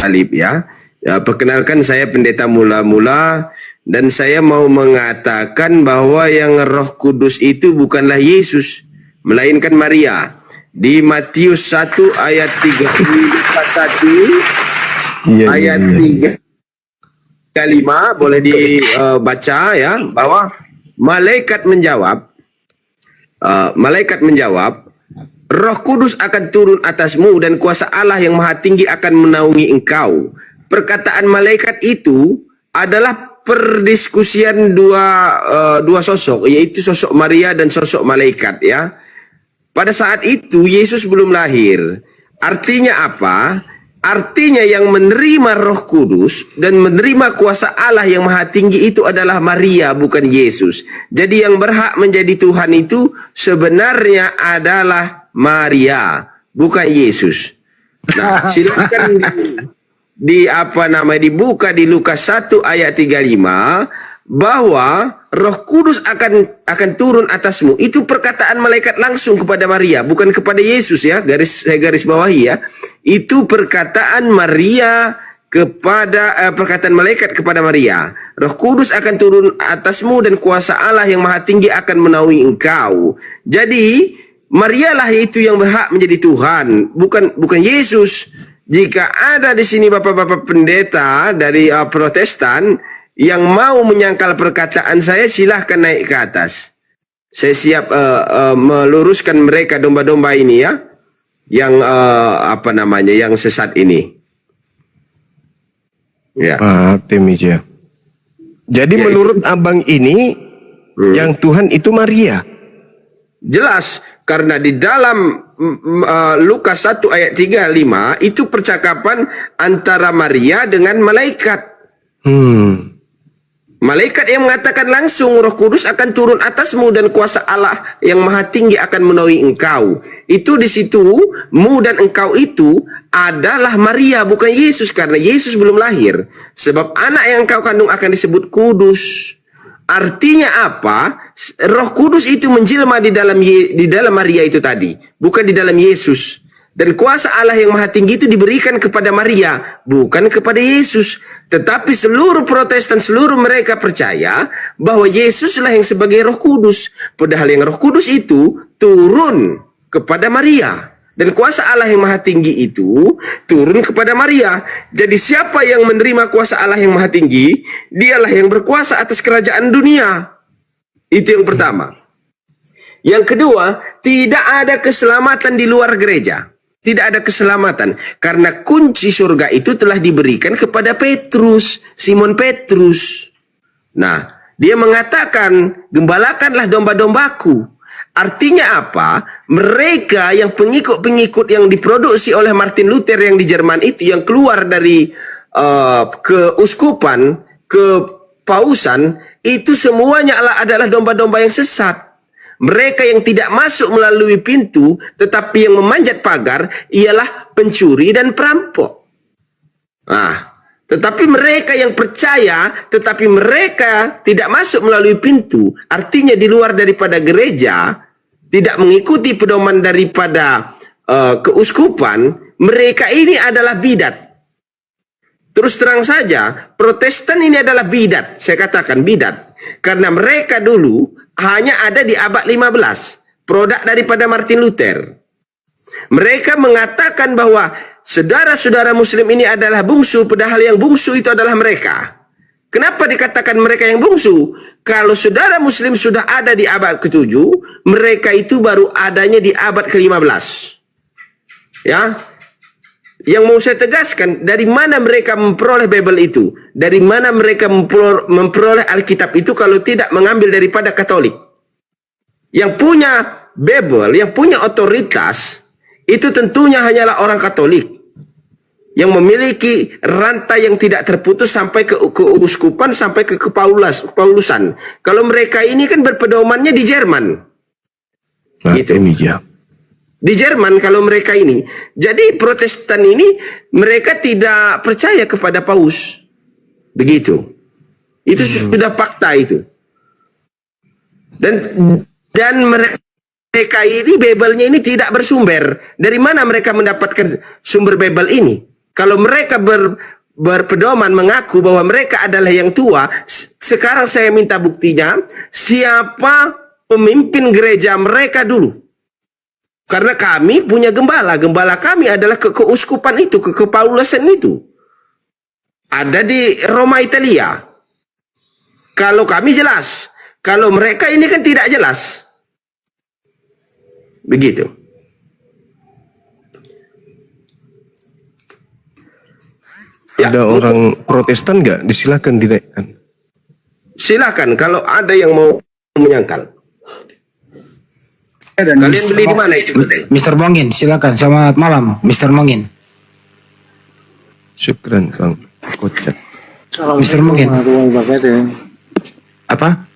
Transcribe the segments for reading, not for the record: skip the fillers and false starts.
salib ya. Perkenalkan, saya pendeta mula-mula dan saya mau mengatakan bahwa yang Roh Kudus itu bukanlah Yesus, melainkan Maria. Di Matius 1 ayat 3, Lukas 1 ayat 3-5 boleh dibaca ya, bahwa malaikat menjawab, Roh Kudus akan turun atasmu dan kuasa Allah yang Maha Tinggi akan menaungi engkau. Perkataan malaikat itu adalah perdiskusian dua sosok, yaitu sosok Maria dan sosok malaikat ya. Pada saat itu Yesus belum lahir. Artinya apa? Artinya yang menerima Roh Kudus dan menerima kuasa Allah yang Maha Tinggi itu adalah Maria, bukan Yesus. Jadi yang berhak menjadi Tuhan itu sebenarnya adalah Maria, bukan Yesus. Nah, silakan dibuka di Lukas 1 ayat 35 bahwa Roh Kudus akan turun atasmu. Itu perkataan malaikat langsung kepada Maria, bukan kepada Yesus ya. Saya garis bawahi ya. Itu perkataan Maria kepada perkataan malaikat kepada Maria. Roh Kudus akan turun atasmu dan kuasa Allah yang Maha Tinggi akan menaungi engkau. Jadi Maria lah itu yang berhak menjadi Tuhan, bukan Yesus. Jika ada di sini bapak-bapak pendeta dari Protestan yang mau menyangkal perkataan saya, silahkan naik ke atas. Saya siap meluruskan mereka, domba-domba ini ya, yang yang sesat ini. Ya. Temija. Jadi ya, menurut abang ini yang Tuhan itu Maria. Jelas, karena di dalam Lukas 1 ayat 35 itu percakapan antara Maria dengan malaikat. Malaikat yang mengatakan langsung, Roh Kudus akan turun atasmu dan kuasa Allah yang Maha Tinggi akan menaungi engkau. Itu di situ, mu dan engkau itu adalah Maria, bukan Yesus, karena Yesus belum lahir. Sebab anak yang engkau kandung akan disebut kudus. Artinya apa? Roh Kudus itu menjelma di dalam Maria itu tadi, bukan di dalam Yesus. Dan kuasa Allah yang Maha Tinggi itu diberikan kepada Maria, bukan kepada Yesus. Tetapi seluruh Protestan, seluruh mereka percaya bahwa Yesuslah yang sebagai Roh Kudus. Padahal yang Roh Kudus itu turun kepada Maria. Dan kuasa Allah yang Maha Tinggi itu turun kepada Maria. Jadi siapa yang menerima kuasa Allah yang Maha Tinggi, dialah yang berkuasa atas kerajaan dunia. Itu yang pertama. Yang kedua, tidak ada keselamatan di luar gereja. Tidak ada keselamatan. Karena kunci surga itu telah diberikan kepada Petrus, Simon Petrus. Nah, dia mengatakan, gembalakanlah domba-dombaku. Artinya apa? Mereka yang pengikut-pengikut yang diproduksi oleh Martin Luther yang di Jerman itu, yang keluar dari keuskupan, kepausan, itu semuanya adalah domba-domba yang sesat. Mereka yang tidak masuk melalui pintu, tetapi yang memanjat pagar, ialah pencuri dan perampok. Tetapi mereka yang percaya, tetapi mereka tidak masuk melalui pintu, artinya di luar daripada gereja, tidak mengikuti pedoman daripada keuskupan, mereka ini adalah bidat. Terus terang saja, Protestan ini adalah bidat. Saya katakan bidat. Karena mereka dulu hanya ada di abad 15, produk daripada Martin Luther. Mereka mengatakan bahwa saudara-saudara muslim ini adalah bungsu, padahal yang bungsu itu adalah mereka. Kenapa dikatakan mereka yang bungsu? Kalau saudara muslim sudah ada di abad ke-7, mereka itu baru adanya di abad ke-15. Ya. Yang mau saya tegaskan, dari mana mereka memperoleh Bible itu? Dari mana mereka memperoleh Alkitab itu kalau tidak mengambil daripada Katolik? Yang punya Bible, yang punya otoritas, itu tentunya hanyalah orang Katolik. Yang memiliki rantai yang tidak terputus sampai ke keuskupan, sampai ke kepaulusan. Kalau mereka ini kan berpedomannya di Jerman. Gitu. Di Jerman kalau mereka ini. Jadi Protestan ini mereka tidak percaya kepada paus. Begitu. Itu sudah fakta itu. Dan mereka ini Bible-nya ini tidak bersumber. Dari mana mereka mendapatkan sumber Bible ini? Kalau mereka berpedoman mengaku bahwa mereka adalah yang tua, sekarang saya minta buktinya siapa pemimpin gereja mereka dulu. Karena kami punya gembala kami adalah keuskupan itu, kepaulusan itu. Ada di Roma, Italia. Kalau kami jelas, kalau mereka ini kan tidak jelas. Begitu. Ada orang Protestan nggak? Disilakan dinaikkan. Silakan kalau ada yang mau menyangkal. Kalian beli di mana itu? Mr. Mongin, silakan. Selamat malam, Mr. Mongin. Syukran, Bang. Kocak. Mr. Mongin. Apa?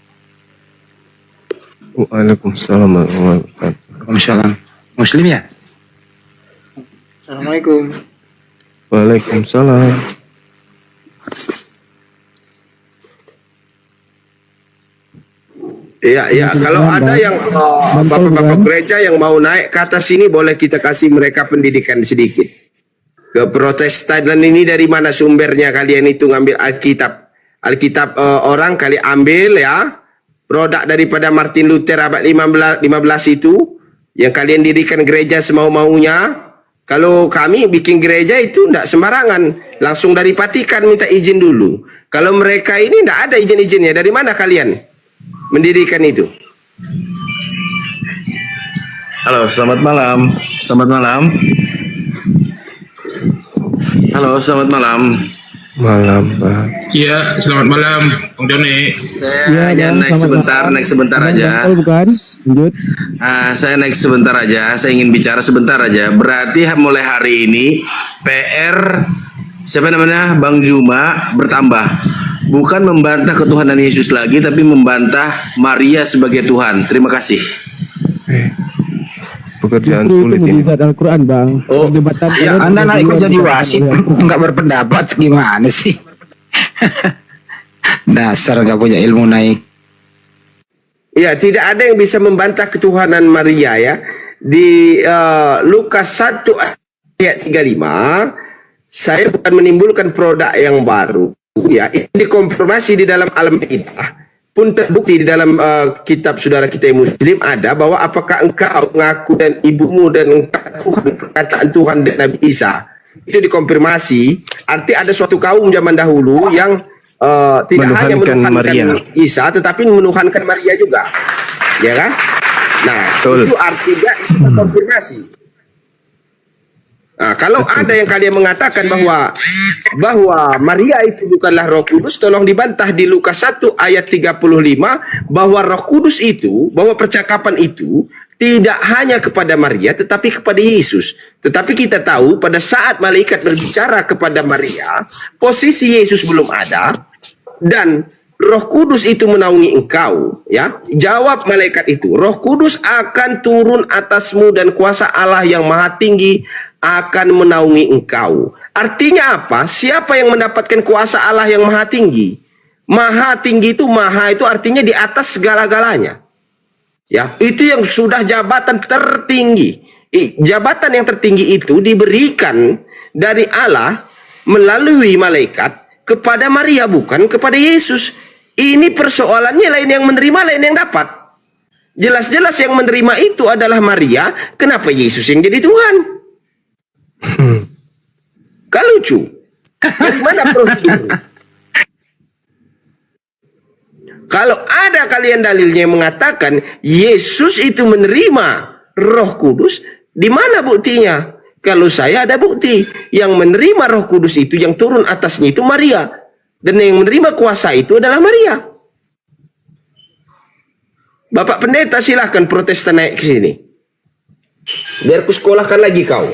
Waalaikumsalam warahmatullahi wabarakatuh. Waalaikumsalam. Muslim ya? Assalamualaikum. Waalaikumsalam. Ya, kalau ada yang bapak-bapak gereja yang mau naik ke atas sini, boleh kita kasih mereka pendidikan sedikit. Ke Protestan ini dari mana sumbernya kalian itu ngambil Alkitab orang kali ambil ya. Produk daripada Martin Luther abad 15 itu yang kalian dirikan gereja semau-maunya. Kalau kami bikin gereja itu tidak sembarangan, langsung dari Vatikan minta izin dulu. Kalau mereka ini tidak ada izin-izinnya, dari mana kalian mendirikan itu? Halo, selamat malam. Selamat malam. Halo, selamat malam. Malam, Pak. Iya, selamat malam, Bang Joni. Saya hanya naik sebentar aja. Bukan? Lanjut. Saya naik sebentar aja. Saya ingin bicara sebentar aja. Berarti mulai hari ini PR siapa namanya Bang Juma bertambah. Bukan membantah ketuhanan Yesus lagi, tapi membantah Maria sebagai Tuhan. Terima kasih. Pekerjaan sulit ini. Mujizat Al-Quran, Bang. Oh, Perdebatan iya. kalian Anda naik kok berdua jadi di wasit, Al-Quran. nggak berpendapat gimana sih? Dasar nggak punya ilmu naik. Ya, tidak ada yang bisa membantah ketuhanan Maria ya. Di Lukas 1 ayat 35, saya bukan menimbulkan produk yang baru ya. Ini dikonfirmasi di dalam Al-Maidah. Pun terbukti di dalam kitab saudara kita yang Muslim ada bahwa apakah engkau mengaku dan ibumu dan engkau Tuhan, perkataan Tuhan dan Nabi Isa. Itu dikonfirmasi. Arti ada suatu kaum zaman dahulu yang tidak hanya menuhankan Maria. Isa, tetapi menuhankan Maria juga, ya kan? Nah, Betul. itu artinya itu terkonfirmasi. Nah, kalau ada yang kalian mengatakan bahwa Maria itu bukanlah Roh Kudus, tolong dibantah di Lukas 1 ayat 35 bahwa Roh Kudus itu, bahwa percakapan itu tidak hanya kepada Maria tetapi kepada Yesus. Tetapi kita tahu pada saat malaikat berbicara kepada Maria, posisi Yesus belum ada dan Roh Kudus itu menaungi engkau, ya. Jawab malaikat itu, Roh Kudus akan turun atasmu dan kuasa Allah yang Maha Tinggi akan menaungi engkau. Artinya apa? Siapa yang mendapatkan kuasa Allah yang Maha Tinggi? Maha Tinggi itu, maha itu artinya di atas segala-galanya. Ya, itu yang sudah jabatan tertinggi. Jabatan yang tertinggi itu diberikan dari Allah melalui malaikat kepada Maria, bukan kepada Yesus. Ini persoalannya lain yang menerima, lain yang dapat. Jelas-jelas yang menerima itu adalah Maria. Kenapa Yesus yang jadi Tuhan? Kan lucu. Dari mana prosedur? Kalau ada kalian dalilnya yang mengatakan Yesus itu menerima Roh Kudus, di mana buktinya? Kalau saya ada bukti, yang menerima Roh Kudus itu, yang turun atasnya itu Maria, dan yang menerima kuasa itu adalah Maria. Bapak pendeta silahkan Protestan naik ke sini. Biar kusekolahkan lagi kau.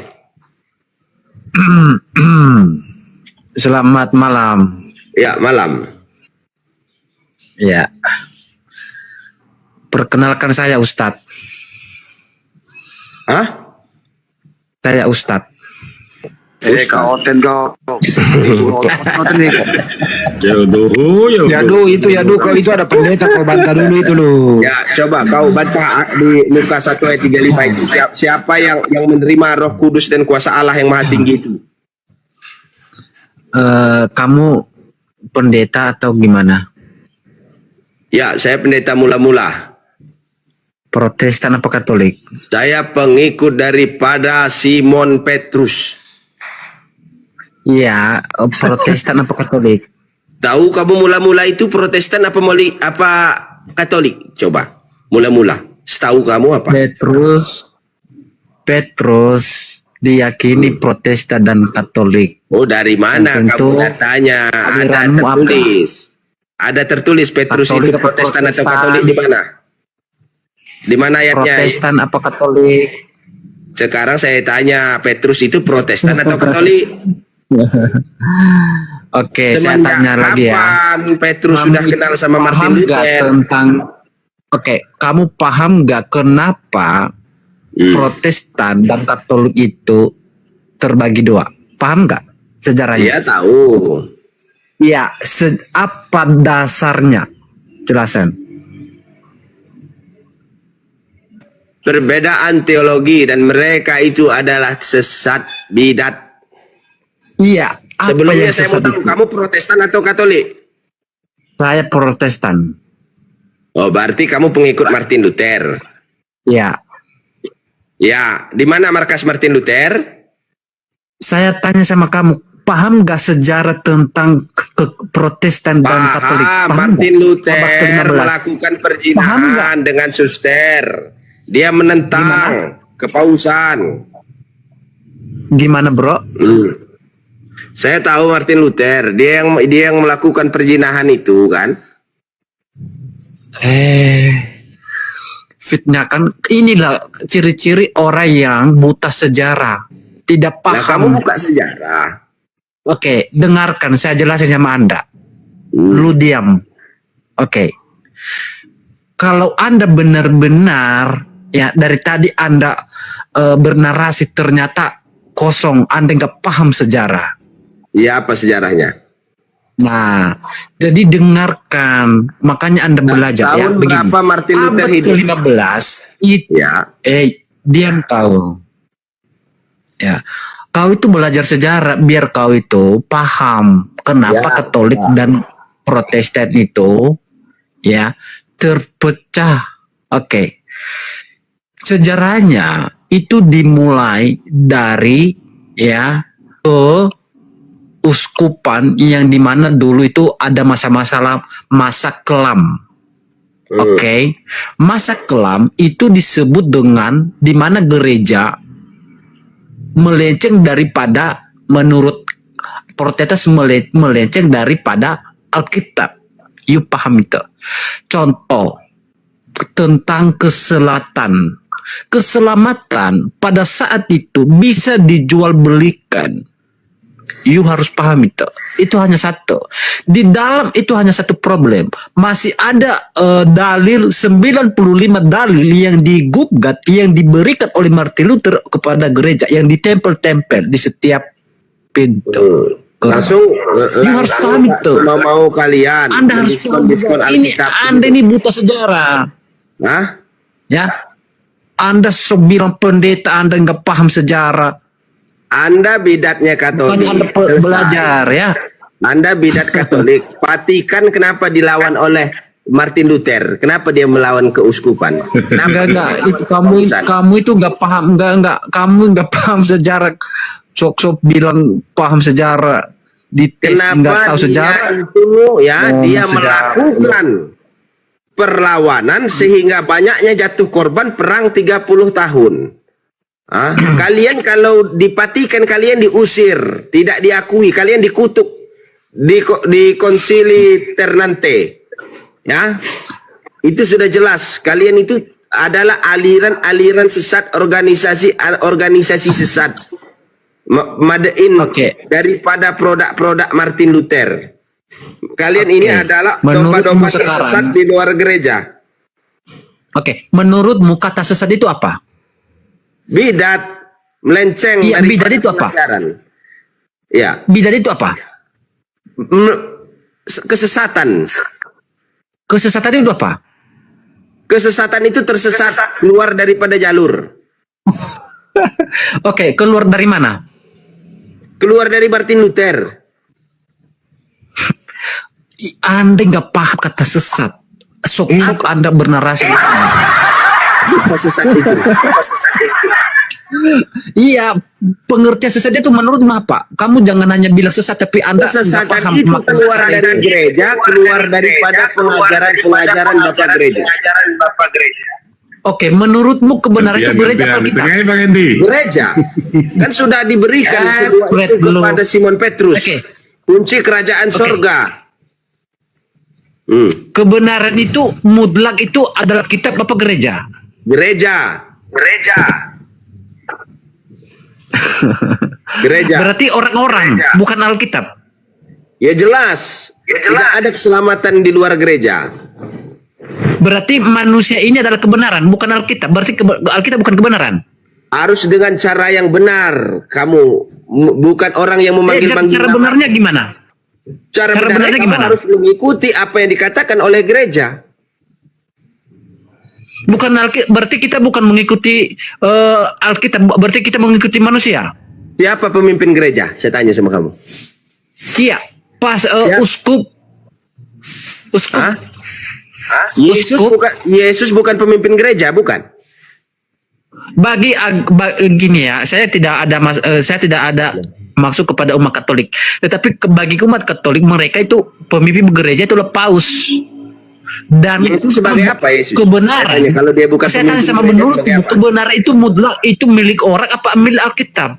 Selamat malam. Ya, malam. Ya. Perkenalkan saya Ustadz. Hah? Saya Ustadz. Kaoten kau. Kaoten nih. Yadu kalau itu ada pendeta kau bantah dulu itu loh. Ya, coba kau bantah di Lukas 1 ayat 35 itu. Siapa yang menerima Roh Kudus dan kuasa Allah yang Maha Tinggi itu? kamu pendeta atau gimana? Ya, saya pendeta mula-mula. Protestan apa Katolik? Saya pengikut daripada Simon Petrus. Iya, Protestan apa Katolik? Tahu kamu mula-mula itu Protestan apa Katolik? Coba, mula-mula. Setahu kamu apa? Petrus diyakini Protestan dan Katolik. Oh, dari mana Tentu kamu datanya? Ada aliranmu tertulis. Ada tertulis Petrus Katolik itu apa Protestan atau Protestan? Katolik di mana? Di mana ayatnya? Protestan apa Katolik? Sekarang saya tanya, Petrus itu Protestan atau Katolik? Oke, saya Semenjak tanya lagi ya. kapan Petrus sudah kenal sama Martin Paham nggak Luther? tentang Oke, kamu paham nggak kenapa Protestan dan Katolik itu terbagi dua? Paham nggak sejarahnya? Iya, tahu. Iya, apa dasarnya? Jelasan. Perbedaan teologi dan mereka itu adalah sesat bidat. Iya. Apa Sebelumnya yang saya mau sesat tahu, itu? kamu Protestan atau Katolik? Saya Protestan. Oh, berarti kamu pengikut Martin Luther. Ya. Ya, di mana markas Martin Luther? Saya tanya sama kamu, paham nggak sejarah tentang Protestan dan Katolik? Paham, Paham Martin nggak? Luther Abad ke-15. melakukan Paham perzinahan dengan suster. Dia menentang kepausan. Gimana, bro? Saya tahu Martin Luther, dia yang melakukan perzinahan itu kan. Fitnah kan, inilah ciri-ciri orang yang buta sejarah, tidak Nah, kamu paham. buka sejarah. Oke, dengarkan saya jelasin sama Anda. Lu diam. Oke. Kalau Anda benar-benar ya dari tadi Anda bernarasi ternyata kosong, Anda nggak paham sejarah. Iya, apa sejarahnya? Nah, jadi dengarkan, makanya Anda belajar ya. Tahun Begini. berapa Martin Luther Abad hidup? ke-15 itu Ya. diam kau. Ya. Kau itu belajar sejarah biar kau itu paham kenapa Ya, Katolik dan Protestan itu ya terpecah. Oke. Sejarahnya itu dimulai dari ya keuskupan yang dimana dulu itu ada masa kelam. Oke. Masa kelam itu disebut dengan dimana gereja melenceng daripada menurut Protestan melenceng daripada Alkitab. You paham itu? Contoh tentang keselamatan. Keselamatan pada saat itu bisa dijual belikan. You harus paham itu. Itu hanya satu. Di dalam itu hanya satu problem. Masih ada dalil 95 dalil yang digugat yang diberikan oleh Martin Luther kepada gereja yang ditempel-tempel di setiap pintu. Langsung harus paham itu. mau kalian Anda harus paham diskon ini. Alkitab. Anda ini buta sejarah. Hah? Ya. Anda sok bilang pendeta Anda nggak paham sejarah. Anda bidatnya Katolik. Bukannya Anda Selesai. belajar ya. Anda bidat Katolik. Vatikan kenapa dilawan oleh Martin Luther? Kenapa dia melawan keuskupan? Kenapa? Enggak, itu kamu itu nggak paham, enggak, kamu nggak paham sejarah. Sok-sok bilang paham sejarah, dites nggak Kenapa tahu dia sejarah. itu ya dia sejarah. melakukan perlawanan sehingga banyaknya jatuh korban perang 30 tahun. Kalian kalau dipatikan kalian diusir, tidak diakui, kalian dikutuk di konsili Ternate. Ya. Itu sudah jelas, kalian itu adalah aliran sesat, organisasi sesat. Madain Oke. daripada produk-produk Martin Luther. Kalian Oke. ini adalah Menurutmu domba-domba sekarang- sesat di luar gereja. Oke, menurutmu kata sesat itu apa? Bidat, melenceng Iya, dari bidat itu apa? pengajaran. Ya, Bidat itu apa? kesesatan. Kesesatan itu apa? Kesesatan itu tersesat keluar daripada jalur. Oke, keluar dari mana? Keluar dari Martin Luther. Anda nggak paham kata sesat. Sok-sok Anda bernarasi. Apa sesat itu? Iya, pengertian sesat itu menurutmu apa? Kamu jangan hanya bilang sesat, tapi Anda nggak Kesesatan paham itu makna keluar sesat dari itu. gereja, keluar daripada pengajaran Bapak gereja. Oke, menurutmu kebenaran itu gereja apa kita? Tengahnya Bang Endi. Gereja kan sudah diberikan semua Fred itu dulu. kepada Simon Petrus. Oke. Kunci kerajaan sorga. Kebenaran itu mutlak itu adalah kitab apa gereja? Gereja. Berarti orang-orang, bukan Alkitab. Ya jelas. Tidak ada keselamatan di luar gereja. Berarti manusia ini adalah kebenaran, bukan Alkitab. Berarti Alkitab bukan kebenaran. Harus dengan cara yang benar. Kamu bukan orang yang memanggil-manggil Cara nama. benarnya gimana? Cara cara benarnya benarnya kamu gimana? harus mengikuti apa yang dikatakan oleh gereja. Bukan Alkitab. Berarti kita bukan mengikuti Alkitab. Berarti kita mengikuti manusia. Siapa pemimpin gereja? Saya tanya sama kamu. Iya, pas uskup. Hah? Yesus bukan pemimpin gereja, bukan? Gini ya, saya tidak ada maksud kepada umat Katolik, tetapi bagi umat Katolik mereka itu pemimpin gereja itu Paus. Dan Yesus sebagai apa Yesus? Kebenaran. Saya tanya, kalau dia bukan Saya tanya pemimpin sama gereja, menurut sebagai apa? kebenaran itu mutlak, itu milik orang apa milik Alkitab?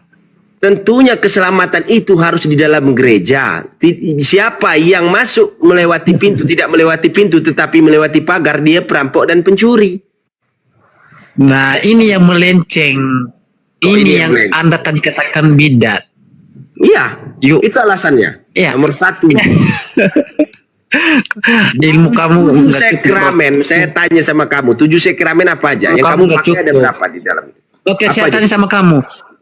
Tentunya keselamatan itu harus di dalam gereja. Siapa yang masuk melewati pintu, tidak melewati pintu, tetapi melewati pagar, dia perampok dan pencuri. Nah, ini yang melenceng. Oh, ini Ini yang yang melenceng. Anda tadi katakan bidat. Iya, Yuk. itu alasannya. Iya. Nomor satu. Ilmu kamu 7 enggak cukup. sakramen, saya tanya sama kamu, 7 sakramen apa aja? Yang Kamu kamu nggak pakai ada cukup. berapa di dalam itu? Oke, Apa saya aja? tanya sama kamu.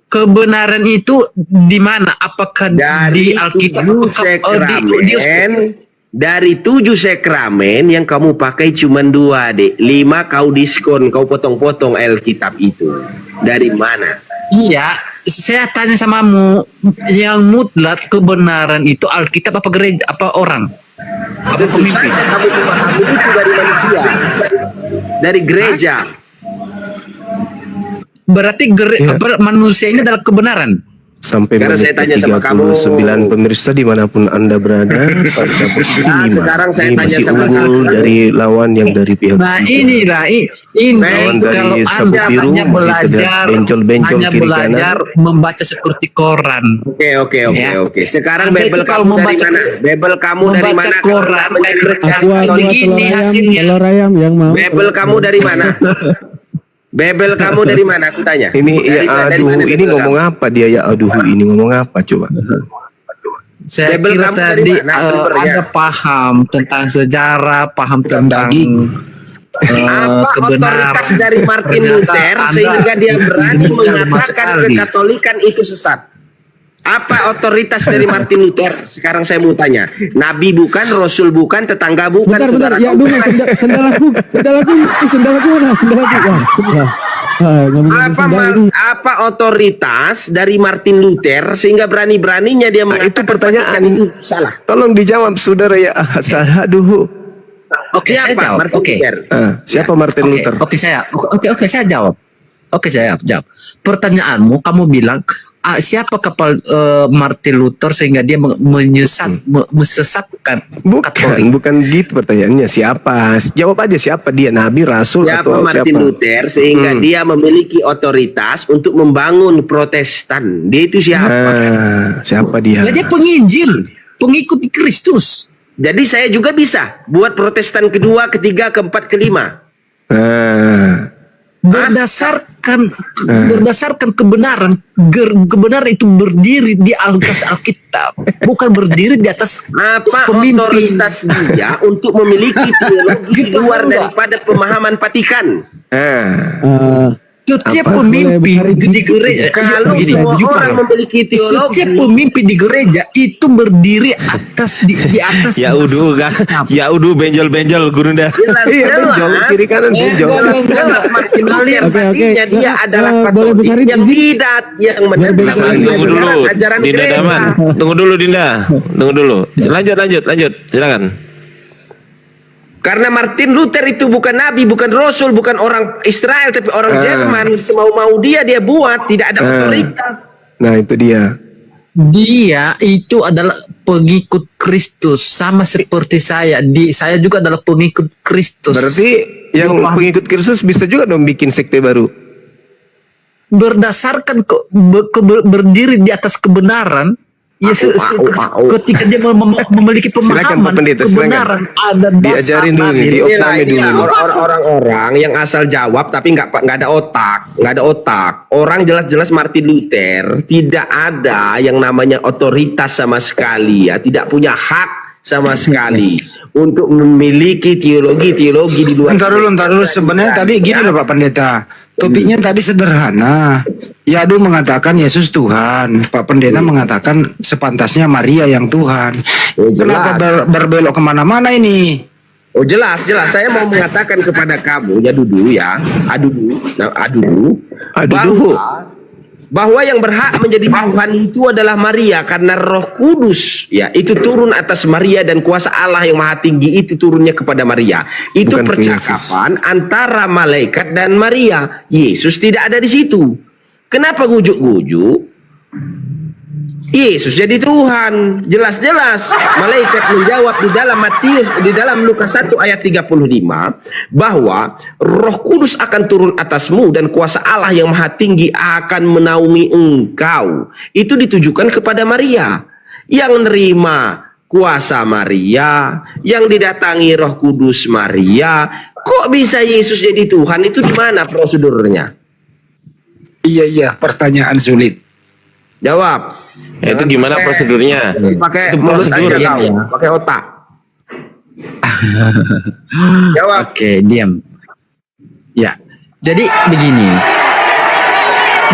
Kebenaran itu di mana? Apakah Dari di Alkitab? 7 Apakah di sakramen, dari 7 sakramen yang kamu pakai cuma 2, Dek. 5 kau diskon, kau potong-potong Alkitab itu. Dari mana? Iya, saya tanya samamu, yang mutlak kebenaran itu Alkitab apa gereja apa orang? Apa Tentu pemimpin? saja kamu memahami itu dari manusia, dari gereja. Berarti manusia ini adalah kebenaran. Sampai Sekarang saya tanya sama kamu. 39 pemirsa dimanapun Anda berada pada posisi Nah, 5. sekarang saya Ini tanya masih sama unggul kamu. dari lawan yang dari pihak Nah, ketiga. inilah ini Lawan dari kalau sabu Anda biru, hanya masih belajar ada bencol-bencol hanya kiri belajar membaca seperti koran. Oke. Ya. Sekarang Anda Bible itu kalau kamu dari membaca- mana? Bible kamu dari membaca mana? koran, Kalau Anda menceritakan Aqua Begini hasilnya. telur ayam yang mau. Bible kamu dari mana? Bible kamu dari mana? Aku tanya. Ini Dari ya aduh, mana ini Bible ngomong kamu? apa dia ya aduh, ini ngomong apa coba? Saya Bible kira kamu dari tadi mana? Sumbernya? Anda paham tentang sejarah, paham tentang Apa kebenaran. otoritas dari Martin Ternyata Luther Anda sehingga dia berani tidak mengatakan sekali. kekatolikan itu sesat? Apa otoritas dari Martin Luther? Sekarang saya mau tanya. Nabi bukan, Rasul bukan, tetangga bukan, Bentar, saudara ya kau dulu bukan. sendal aku mana? Sendal aku. Apa otoritas dari Martin Luther sehingga berani-beraninya dia Nah, mengatakan itu pertanyaan. Vatikan itu salah? Tolong dijawab saudara ya. Aduh. Oke, saya Siapa jawab. Martin Oke. Luther? Siapa Martin Oke, Luther? Oke, saya jawab. Oke, saya jawab. Pertanyaanmu, kamu bilang siapa kapal Martin Luther sehingga dia mesesatkan Katolik? Bukan gitu pertanyaannya. Siapa? Jawab aja siapa dia, nabi, rasul Siapa atau Martin siapa? Luther sehingga dia memiliki otoritas untuk membangun Protestan? Dia itu siapa? Siapa dia? Dia penginjil, pengikut Kristus. Jadi saya juga bisa buat Protestan kedua, ketiga, keempat, kelima. Berdasarkan kebenaran, kebenaran itu berdiri di atas Alkitab, bukan berdiri di atas Apa pemimpin. otoritas dia untuk memiliki teologi di luar daripada pemahaman Vatikan? Setiap Apa? pemimpin Boleh di gereja, Kalau begini, semua you orang paham? memiliki teologi, Setiap pemimpin di gereja itu berdiri atas di atas. Ya udah kan, ya udah benjol-benjol gurunda. Iya, benjol kiri kanan benjol. jelas Martin Luther Oke. tadinya dia adalah Boleh Katolik besarin yang izin? bidat yang menentang besarin Tunggu izin? dulu, ajaran Dinda gereja. Daman. Tunggu dulu Dinda, tunggu dulu. Lanjut. Silakan. Karena Martin Luther itu bukan nabi, bukan rasul, bukan orang Israel, tapi orang Jerman. Semau-mau dia buat, tidak ada otoritas. Nah, itu dia. Dia itu adalah pengikut Kristus, sama seperti saya. Saya juga adalah pengikut Kristus. Berarti yang pengikut Kristus bisa juga dong bikin sekte baru. Berdasarkan berdiri di atas kebenaran. Ya, ketika dia memiliki Silakan, Pak pemahaman Pendeta, kebenaran, ada diajarin dulu nih, diopname dulu. Orang-orang yang asal jawab tapi nggak ada otak. Orang jelas-jelas Martin Luther tidak ada yang namanya otoritas sama sekali, ya, tidak punya hak sama sekali untuk memiliki teologi di luar. Ntar dulu. Sebenarnya tadi gini loh Pak Pendeta. Topiknya tadi sederhana. Yadu mengatakan Yesus Tuhan. Pak Pendeta mengatakan sepantasnya Maria yang Tuhan. Kenapa berbelok kemana-mana ini? Oh jelas. Saya mau mengatakan kepada kamu, bahwa yang berhak menjadi Tuhan itu adalah Maria, karena Roh Kudus ya itu turun atas Maria, dan kuasa Allah yang Maha Tinggi itu turunnya kepada Maria. Itu Bukan percakapan antara malaikat dan Maria. Yesus tidak ada di situ. Kenapa gujuk-gujuk? Yesus jadi Tuhan. Jelas-jelas malaikat menjawab di dalam Lukas 1 ayat 35 bahwa Roh Kudus akan turun atasmu dan kuasa Allah yang Maha Tinggi akan menaungi engkau. Itu ditujukan kepada Maria. Yang nerima kuasa Maria, yang didatangi Roh Kudus Maria. Kok bisa Yesus jadi Tuhan? Itu gimana prosedurnya? Iya, pertanyaan sulit. Jawab. Itu gimana prosedurnya? Pakai Itu mulut prosedur. aja kau, pakai otak. Jawab. Oke, diam. Ya, jadi begini.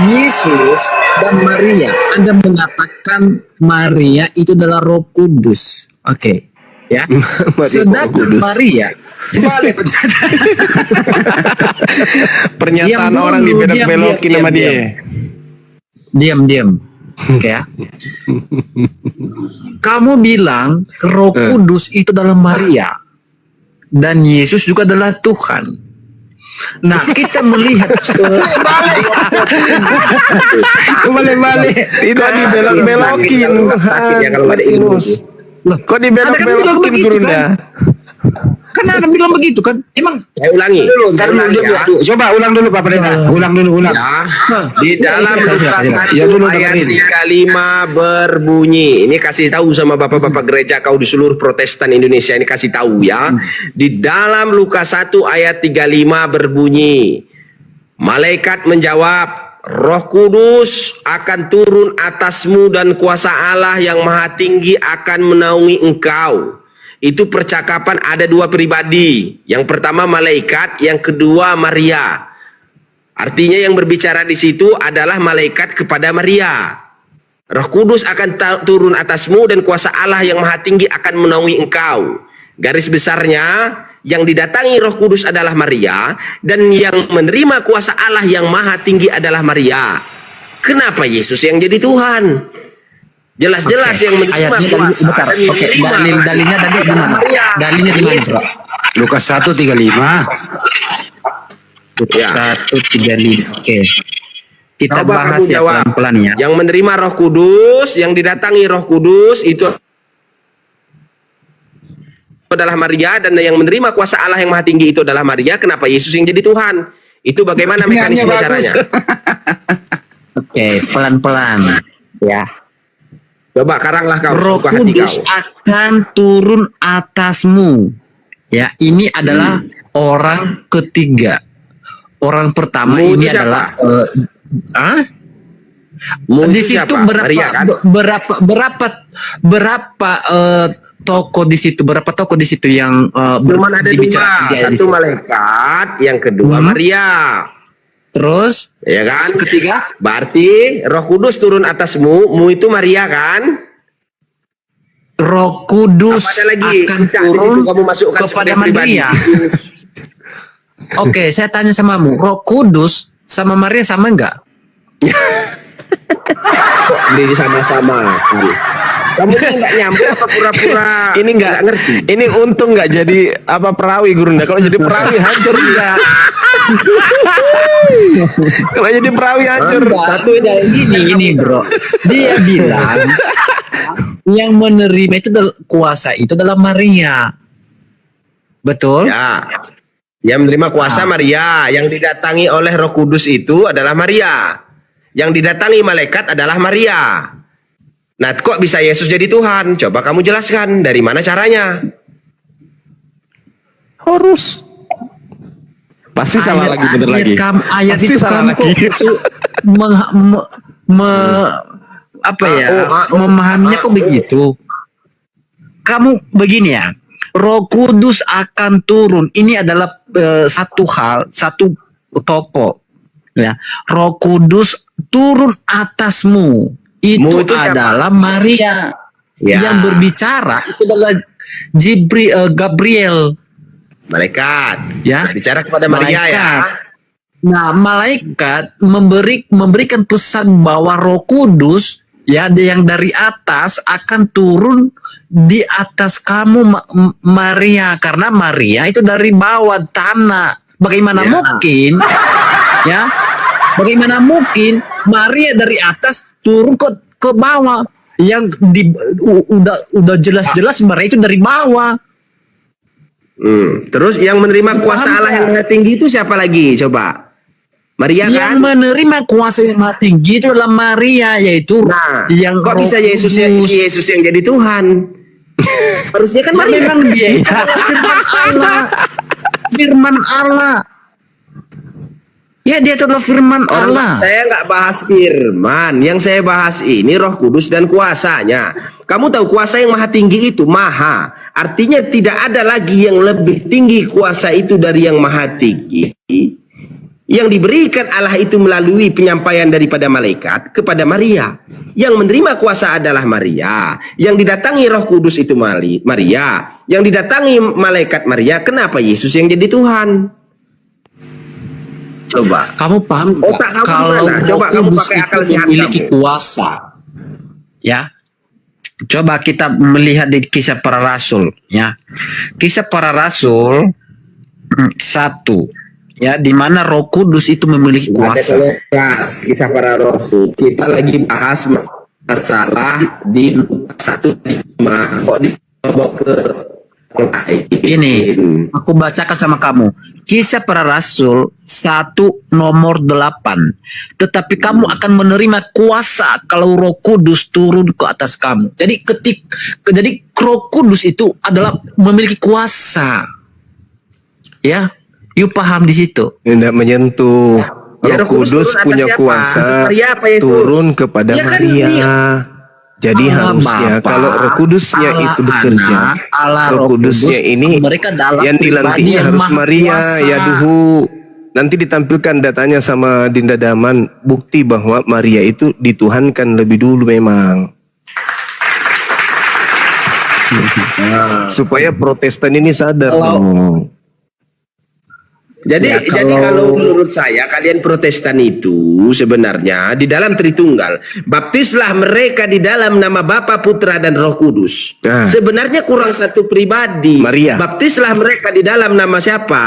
Yesus dan Maria, Anda mengatakan Maria itu adalah Roh Kudus. Oke, ya. Sedangkan Maria Pernyataan Diam orang dulu, dibelok-belokin diam, sama diam, dia. Diam. Oke ya. Kamu bilang Roh Kudus itu adalah Maria dan Yesus juga adalah Tuhan. Nah, kita melihat Kembali. Tidak dibelok-belokin. Ya kalau nggak ada ilmu. Kok dibelok-belokin Gurunda? kan Anda bilang begitu kan? Emang Saya ulangi. Coba ulang dulu Pak Pendeta. Ulang. Ya, di dalam Lukas 1 Ya, dulu ayat dengerin. 35 berbunyi. Ini kasih tahu sama bapak-bapak gereja kau di seluruh Protestan Indonesia, ini kasih tahu ya. Di dalam Lukas 1 ayat 35 berbunyi. Malaikat menjawab, Roh Kudus akan turun atasmu dan kuasa Allah yang Maha Tinggi akan menaungi engkau. Itu percakapan ada dua pribadi. Yang pertama malaikat, yang kedua Maria. Artinya yang berbicara di situ adalah malaikat kepada Maria. Roh Kudus akan turun atasmu dan kuasa Allah yang Maha Tinggi akan menaungi engkau. Garis besarnya, yang didatangi Roh Kudus adalah Maria, dan yang menerima kuasa Allah yang Maha Tinggi adalah Maria. Kenapa Yesus yang jadi Tuhan? Jelas-jelas yang menerima ayatnya kuasa bentar. dan Oke, dalilnya tadi di mana? Dalilnya di mana, Bro? Lukas 1:35. Ya. 1:35. Oke. Kita Coba bahas kamu ya jawab. pelan-pelan ya. Yang menerima Roh Kudus, yang didatangi Roh Kudus itu adalah Maria, dan yang menerima kuasa Allah yang Maha Tinggi itu adalah Maria. Kenapa Yesus yang jadi Tuhan? Itu bagaimana mekanisme caranya? Oke, pelan-pelan ya. Coba karanglah kau, Roh suka hati Kudus kau. akan turun atasmu. Ya, ini adalah orang ketiga. Orang pertama Mu ini itu siapa? adalah Mu di itu situ siapa? Maria, kan? berapa toko di situ, berapa toko di situ yang Cuman ada dibicara- dua, di- satu malaikat, yang kedua Maria. Terus Ya kan? ketiga Berarti Roh Kudus turun atasmu, mu itu Maria kan? Roh Kudus Apa ada lagi? akan Pecah di turun situ, kamu masukkan kepada sebagai pribadi. Maria. Oke, saya tanya samamu, Roh Kudus sama Maria sama enggak? Kok beli sama-sama? Kamu ini nggak nyambung apa pura-pura Ini nggak ngerti? Ini untung nggak jadi apa perawi gurunda. Kalau jadi perawi hancur dia. Kalau jadi perawi hancur. Satu ini bro, dia bilang yang menerima itu kuasa itu adalah Maria, betul? Ya. Yang menerima kuasa Maria, yang didatangi oleh Roh Kudus itu adalah Maria. Yang didatangi malaikat adalah Maria. Nah, kok bisa Yesus jadi Tuhan? Coba kamu jelaskan dari mana caranya? Horus. Pasti salah lagi bener lagi. Ayat Pasti itu salah kamu lagi. kok memahaminya kok begitu? Kamu begini ya, Roh Kudus akan turun. Ini adalah satu toko. Ya, Roh Kudus turun atasmu. Itu Itu siapa? adalah Maria. Ya. Yang berbicara itu adalah Gabriel. Malaikat. Ya. Bicara kepada Maria ya. Malaikat. Nah, malaikat memberikan pesan bahwa Roh Kudus ya yang dari atas akan turun di atas kamu Maria, karena Maria itu dari bawah tanah. Bagaimana Ya. mungkin ya? Bagaimana mungkin Maria dari atas turun ke bawah? Yang udah jelas-jelas Maria itu dari bawah. Terus yang menerima kuasa Allah yang Maha Tinggi itu siapa lagi? Coba. Maria Yang kan? menerima kuasa yang maha tinggi itu adalah Maria, yaitu Nah, yang kok Roh bisa Yesus yang jadi Tuhan? Harusnya kan Maria. memang dia itu adalah firman Allah. Firman Allah. Ya, dia itu adalah firman Allah. Saya nggak bahas firman, yang saya bahas ini Roh Kudus dan kuasanya. Kamu tahu kuasa yang maha tinggi itu maha, artinya tidak ada lagi yang lebih tinggi kuasa itu dari yang maha tinggi. Yang diberikan Allah itu melalui penyampaian daripada malaikat kepada Maria. Yang menerima kuasa adalah Maria. Yang didatangi Roh Kudus itu Maria. Yang didatangi malaikat Maria. Kenapa Yesus yang jadi Tuhan? Coba. Kamu paham nggak? Otak kamu Kalau gimana? Roh Coba kamu Kudus pakai itu akal sehat memiliki kamu. kuasa, ya. Coba kita melihat di Kisah Para Rasul, ya. Kisah Para Rasul 1, ya, di mana Roh Kudus itu memiliki kuasa. Kisah Para Rasul. Kita lagi bahas masalah di Lukas 1:5. Kok dibawa ke Ini aku bacakan sama kamu. Kisah Para Rasul 1 nomor 8. Tetapi kamu akan menerima kuasa kalau Roh Kudus turun ke atas kamu. Jadi jadi Roh Kudus itu adalah memiliki kuasa. Ya, you paham di situ. Tidak menyentuh. Ya, Roh Roh Kudus Kudus turun punya atas siapa? kuasa Atas Maria apa Yesus? turun kepada Ya kan Maria. dia. Jadi Allah harusnya Bapa, kalau Roh Kudusnya Allah itu bekerja, Anak, Allah Roh Kudusnya Kudus, ini mereka dalam yang pribadi dilantiknya yang harus maha Maria. kuasa. Ya duhu. Nanti ditampilkan datanya sama Dinda Daman, bukti bahwa Maria itu dituhankan lebih dulu memang. Supaya Protestan ini sadar dong. Jadi, Ya, jadi kalau menurut saya kalian Protestan itu sebenarnya di dalam Tritunggal, baptislah mereka di dalam nama Bapa, Putra dan Roh Kudus. Nah. Sebenarnya kurang satu pribadi. Maria. Baptislah mereka di dalam nama siapa?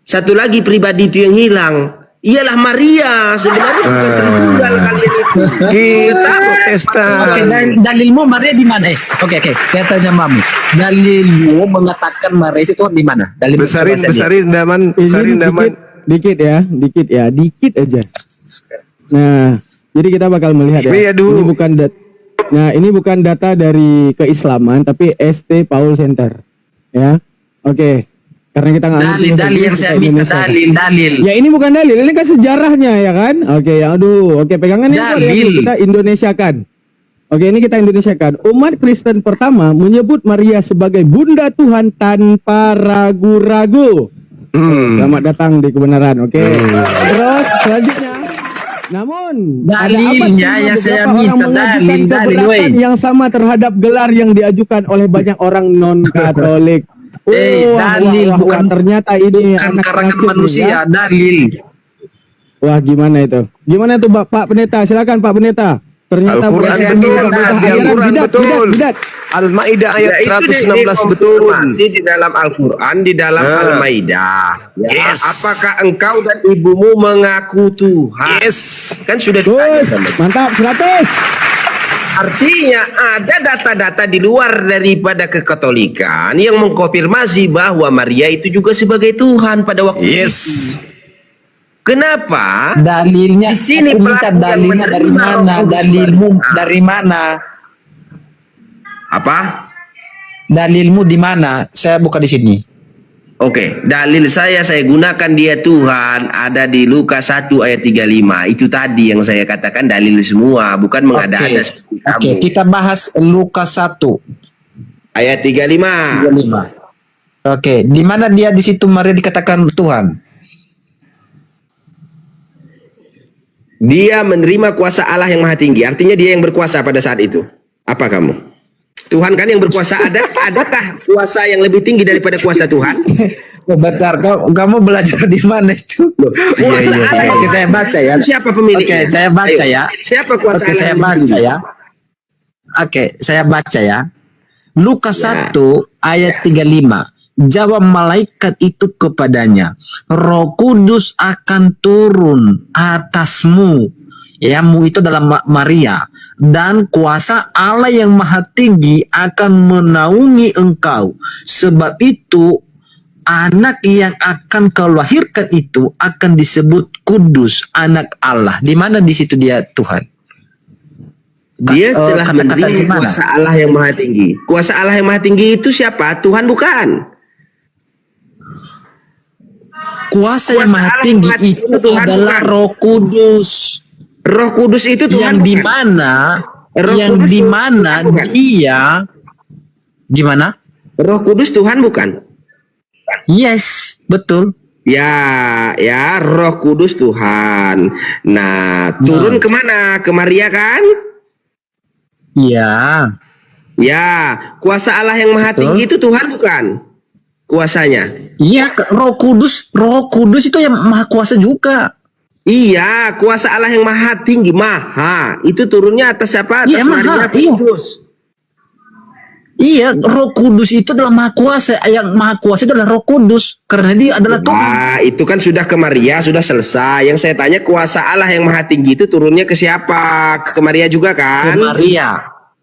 Satu lagi pribadi itu yang hilang. Ialah Maria. Sebenarnya bukan Tritunggal kalian itu. Kita Oke, Protestan. dalilmu Maria di mana? Oke, saya tanya mamu. Dalilmu mengatakan Maria itu Tuhan di mana? Dalilmu Besarin coba saja. Daman, Izin besarin Daman. dikit ya, dikit aja. Nah, jadi kita bakal melihat ya. Iya, Ini bukan ini bukan data dari keislaman, tapi ST Paul Center. Ya, oke. Karena kita nggak ngerti bahasa Dalil yang Inggris, saya kita minta Indonesia. dalil. Ya ini bukan dalil, ini kan sejarahnya ya kan. Oke, ya aduh, oke pegangan ini Dalil. ya, kita Indonesiakan. Oke, ini kita Indonesiakan. Umat Kristen pertama menyebut Maria sebagai Bunda Tuhan tanpa ragu-ragu. Selamat datang di kebenaran. Oke. Terus selanjutnya. Namun ada apa Dalilnya cuma yang saya beberapa minta, orang mengajukan dalil, keberatan weh. yang sama terhadap gelar yang diajukan oleh banyak orang non-Katolik. Dalil bukan ternyata ini bukan anak karangan racun manusia, ya. dalil. Wah, gimana itu? Gimana tuh Pak Pendeta? Silakan Pak Pendeta. Ternyata Al-Quran bukan betul, beda di aliran. Al-Quran Bidat, betul. bidat. Al-Maidah ayat Ya, itu 116 betul. dikonfirmasi di dalam Al-Quran, di dalam Al-Maidah. Ya, Yes. apakah engkau dan ibumu mengaku Tuhan? Yes. Kan sudah ditanya Gus, sama. mantap 100. Artinya ada data-data di luar daripada kekatolikan yang mengkonfirmasi bahwa Maria itu juga sebagai Tuhan pada waktu itu. Yes. Kenapa? Dalilnya, Di sini aku minta pelaku yang dalilnya dari menerima mana? Roh Kudus Dalilmu berdoa. dari mana? Apa? Dalilmu di mana? Saya buka di sini. Oke, dalil saya gunakan dia Tuhan ada di Lukas 1 ayat 35. Itu tadi yang saya katakan dalil semua, bukan mengada-ada seperti kamu. Oke, kita bahas Lukas 1 Ayat 35. 35. Oke, di mana dia di situ Maria dikatakan Tuhan? Dia menerima kuasa Allah yang Maha Tinggi. Artinya dia yang berkuasa pada saat itu. Apa kamu? Tuhan kan yang berkuasa. Adakah kuasa yang lebih tinggi daripada kuasa Tuhan? Bentar, kamu belajar di mana itu? Kuasa Allah yang Oke, saya baca ya. Siapa pemiliknya? Oke, saya baca Ayo. ya. Siapa kuasa Oke, Allah saya yang lebih baca tinggi? ya. Oke, saya baca ya. Lukas Ya. 1 ayat 35. Jawab malaikat itu kepadanya, Roh Kudus akan turun atasmu. Ya, mu itu adalah Maria. Dan kuasa Allah yang Maha Tinggi akan menaungi engkau. Sebab itu anak yang akan kau lahirkan itu akan disebut kudus, anak Allah. Di mana di situ dia Tuhan? Dia telah Kata-kata di menerima mana? kuasa Allah yang Maha Tinggi. Kuasa Allah yang Maha Tinggi itu siapa? Tuhan bukan. Kuasa yang Maha Allah Tinggi Maha Tinggi itu itu Tuhan adalah bukan. Roh Kudus. Roh Kudus itu Yang Tuhan di bukan. mana? Roh Yang Kudus di Tuhan mana bukan. dia? Gimana? Roh Kudus Tuhan bukan. Yes, betul. Ya, Roh Kudus Tuhan. Nah, turun kemana? Ke Maria kan? Ya. Ya, kuasa Allah yang Maha Betul. Tinggi itu Tuhan bukan? Kuasanya. Iya, Roh Kudus itu yang Maha Kuasa juga. Iya, kuasa Allah yang Maha Tinggi, Maha. Itu turunnya atas siapa? Atas Iya, Maha, Maria iya. Kudus. Iya, Roh Kudus itu adalah Maha Kuasa. Yang Maha Kuasa itu adalah Roh Kudus, karena dia adalah Tuhan. Wah, itu kan sudah ke Maria, sudah selesai. Yang saya tanya kuasa Allah yang Maha Tinggi itu turunnya ke siapa? Ke Maria juga kan? Ke Maria.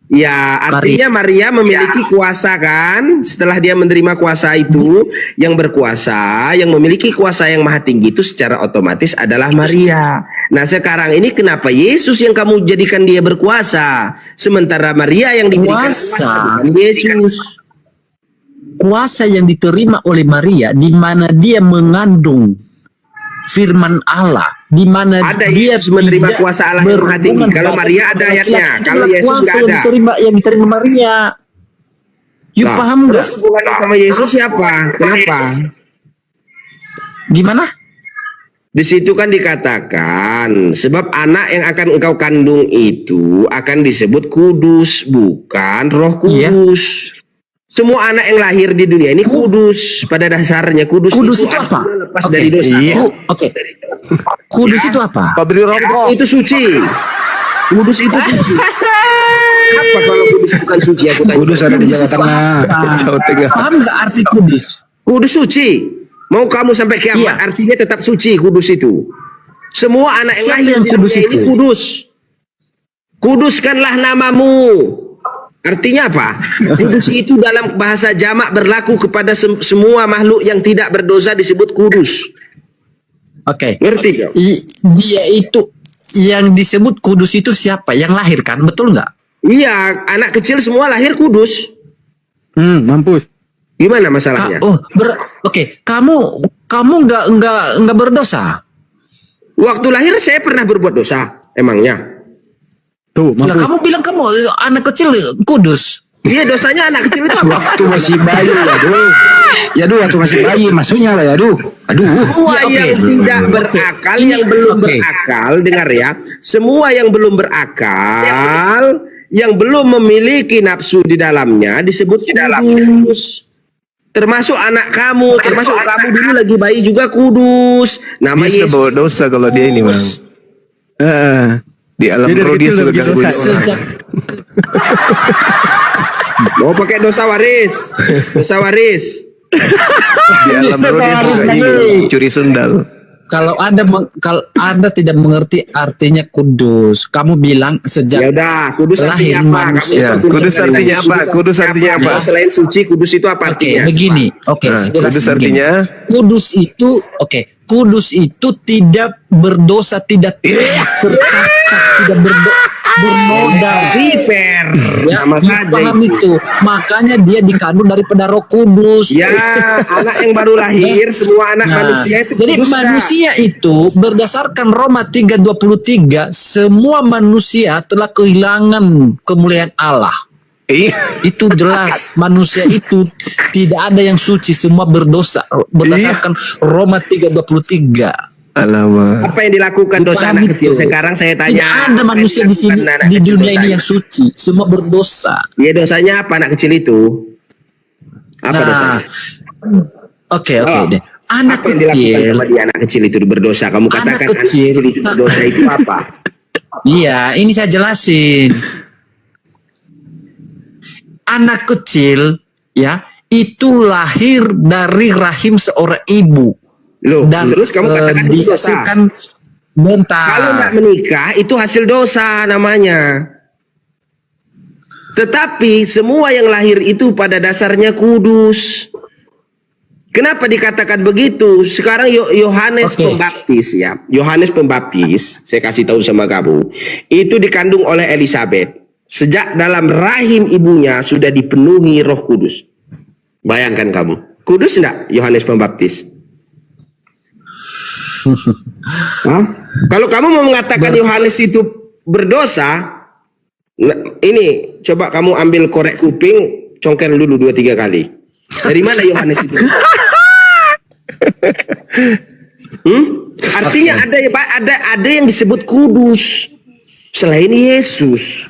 Ya, artinya Maria memiliki kuasa kan? Setelah dia menerima kuasa itu, yang berkuasa, yang memiliki kuasa yang Maha Tinggi itu secara otomatis adalah Maria. Nah, sekarang ini kenapa Yesus yang kamu jadikan dia berkuasa, sementara Maria yang diberikan kuasa bukan Yesus? Kuasa yang diterima oleh Maria di mana dia mengandung firman Allah, di mana Ada dia Yesus menerima tidak kuasa Allah yang Maha Tinggi. berhubungan Kalau badan Maria ada dengan ayatnya, laki-laki. kalau Itulah Yesus kuasa nggak ada. yang diterima Maria. You Nah, paham nggak? terus hubungannya sama Yesus siapa? Kenapa? Gimana? Di situ kan dikatakan sebab anak yang akan engkau kandung itu akan disebut kudus, bukan Roh Kudus. Semua anak yang lahir di dunia ini kudus pada dasarnya. Kudus Kudus itu artinya apa? lepas Oke. dari dosa. Iya. Oke. Kudus itu apa? Pabrik Kudus rokok. itu suci. Kudus itu suci. Apa kalau kudus bukan suci? Aku tanya. Kudus ada di Jawa Tengah. Jawa Tengah. Paham nggak arti kudus? Kudus suci. Mau kamu sampai kiamat Iya. artinya tetap suci kudus itu. Semua anak yang Siapa lahir yang di kudus dunia ini itu? kudus. Kuduskanlah namamu. Artinya apa? Kudus itu dalam bahasa jamak berlaku kepada semua makhluk yang tidak berdosa disebut kudus. Oke. Ngerti kau? Dia itu yang disebut kudus itu siapa? Yang lahir kan? Betul nggak? Iya, anak kecil semua lahir kudus. Mampus. Gimana masalahnya? Oke. Kamu nggak berdosa. Waktu lahir saya pernah berbuat dosa, emangnya? Tuh, Lah, mampus. kamu bilang kamu anak kecil kudus. Iya, dosanya anak kecil itu apa? Waktu masih bayi ya duh. Ya duh, waktu masih bayi maksudnya lah ya duh. Aduh. Semua Ya, oke. yang tidak berakal, Ini- yang belum oke. berakal, dengar ya. Semua yang belum berakal, yang belum memiliki nafsu di dalamnya disebut kudus. Termasuk anak kamu, termasuk kamu dulu lagi bayi juga kudus. Nama Dia sudah Yesus. bawa dosa kalau dia ini, Bang. Di alam Jadi dari roh dia kecil sudah udah begitu, gangguin Ustaz. orang. Sejak Mau pakai dosa waris. Dosa waris. Di alam roh dia suka ini curi sundal. kalau Anda tidak mengerti artinya kudus, kamu bilang Ya sejak udah, kudus lahir artinya apa? manusia. Ya, Kamu kudus dari artinya mana? apa? Kudus artinya apa? Kalau selain suci, kudus itu apa Oke, artinya? begini. Oke, Nah, saya jelasin kudus begini. artinya Kudus itu tidak berdosa, tidak tercacat, tidak bernoda. Viper. Ya, Sama saja paham itu. itu. Makanya dia dikandung daripada Roh Kudus. Ya, anak yang baru lahir, semua anak Nah, manusia itu jadi kudus, manusia itu berdasarkan Roma 3:23, semua manusia telah kehilangan kemuliaan Allah. iya. Itu jelas, manusia itu tidak ada yang suci, semua berdosa berdasarkan Roma 3:23. Alamak. Apa yang dilakukan dosa Paham anak kecil? itu? Sekarang saya tanya. Tidak ada apa yang manusia di sini dilakukan anak di kecil dunia ini dosanya? yang suci, semua berdosa. Ya dosanya apa anak kecil itu? Apa dosanya? Oke Oh, deh. Anak apa yang dilakukan kecil, sama dia anak kecil itu berdosa? Kamu katakan anak kecil. kecil itu berdosa itu apa? iya, ini saya jelasin. Anak kecil, ya, itu lahir dari rahim seorang ibu. Loh, Dan terus kamu katakan itu dosa. dihasilkan bentar. Kalau tidak menikah itu hasil dosa namanya. Tetapi semua yang lahir itu pada dasarnya kudus. Kenapa dikatakan begitu? Sekarang Yohanes Oke. Pembaptis ya. Yohanes Pembaptis, saya kasih tahu sama kamu, itu dikandung oleh Elizabeth. Sejak dalam rahim ibunya sudah dipenuhi Roh Kudus. Bayangkan kamu. Kudus enggak Yohanes Pembaptis? Hah? Kalau kamu mau mengatakan Yohanes itu berdosa, nah, ini coba kamu ambil korek kuping, congkel dulu 2-3 kali. Dari mana Yohanes itu? Artinya ada yang disebut kudus selain Yesus.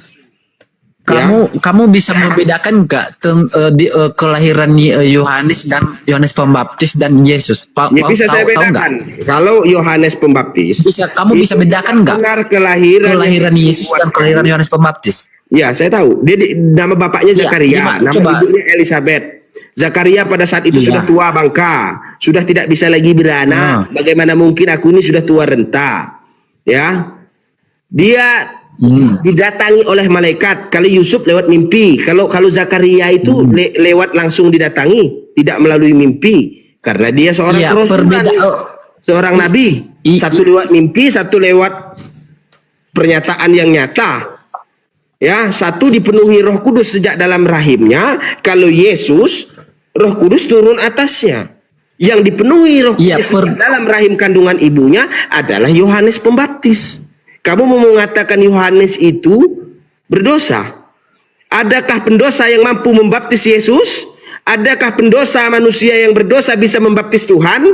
Kamu bisa membedakan nggak kelahiran Yohanes dan Yohanes Pembaptis dan Yesus? Ya, bisa saya tahu nggak? bedakan. Kalau Yohanes Pembaptis, Kamu bisa itu bedakan nggak benar kelahiran Yesus dan kelahiran Yohanes Pembaptis? Ya, saya tahu. Nama bapaknya Ya, Zakaria, gimana? nama Coba. ibunya Elizabeth. Zakaria pada saat itu Iya. sudah tua bangka, sudah tidak bisa lagi beranak. Bagaimana mungkin aku ini sudah tua renta? Ya, dia didatangi oleh malaikat. Kalau Yusuf lewat mimpi, kalau Zakaria itu lewat langsung didatangi, tidak melalui mimpi, karena dia seorang Iya, rasulan, seorang nabi. Satu lewat mimpi, satu lewat pernyataan yang nyata. Ya, satu dipenuhi Roh Kudus sejak dalam rahimnya. Kalau Yesus, Roh Kudus turun atasnya. Yang dipenuhi Roh Kudus Iya, sejak dalam rahim kandungan ibunya adalah Yohanes Pembaptis. Kamu mau mengatakan Yohanes itu berdosa? Adakah pendosa yang mampu membaptis Yesus? Adakah pendosa manusia yang berdosa bisa membaptis Tuhan?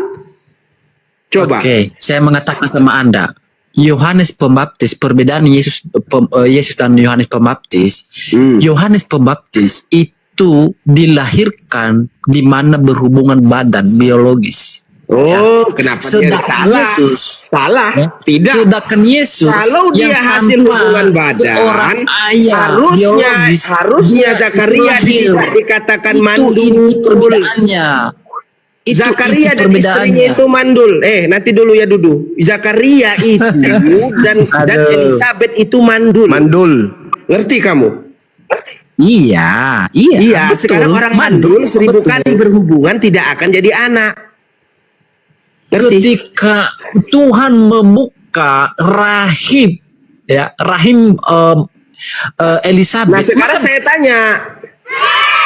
Coba. Oke, saya mengatakan sama Anda, Yohanes Pembaptis, perbedaan Yesus dan Yohanes Pembaptis. Yohanes Pembaptis itu dilahirkan di mana berhubungan badan biologis. Oh, kenapa dia Sedangkan salah? Yesus, Salah, ya, tidak. Sedangkan Yesus, Kalau dia yang hasil tanpa hubungan badan, seorang ayah biologis, harusnya dia Zakaria lahir. tidak dikatakan Itu mandul. perbedaannya. Zakaria dan istrinya itu mandul. Nanti dulu ya Dudu. Zakaria itu dan Elizabeth itu mandul. Mandul. Ngerti kamu? Iya, betul. Sekarang orang mandul 1000 kali berhubungan tidak akan jadi anak. Ngerti? Ketika Tuhan membuka rahim, ya, rahim Elizabeth, Nah, sekarang saya tanya,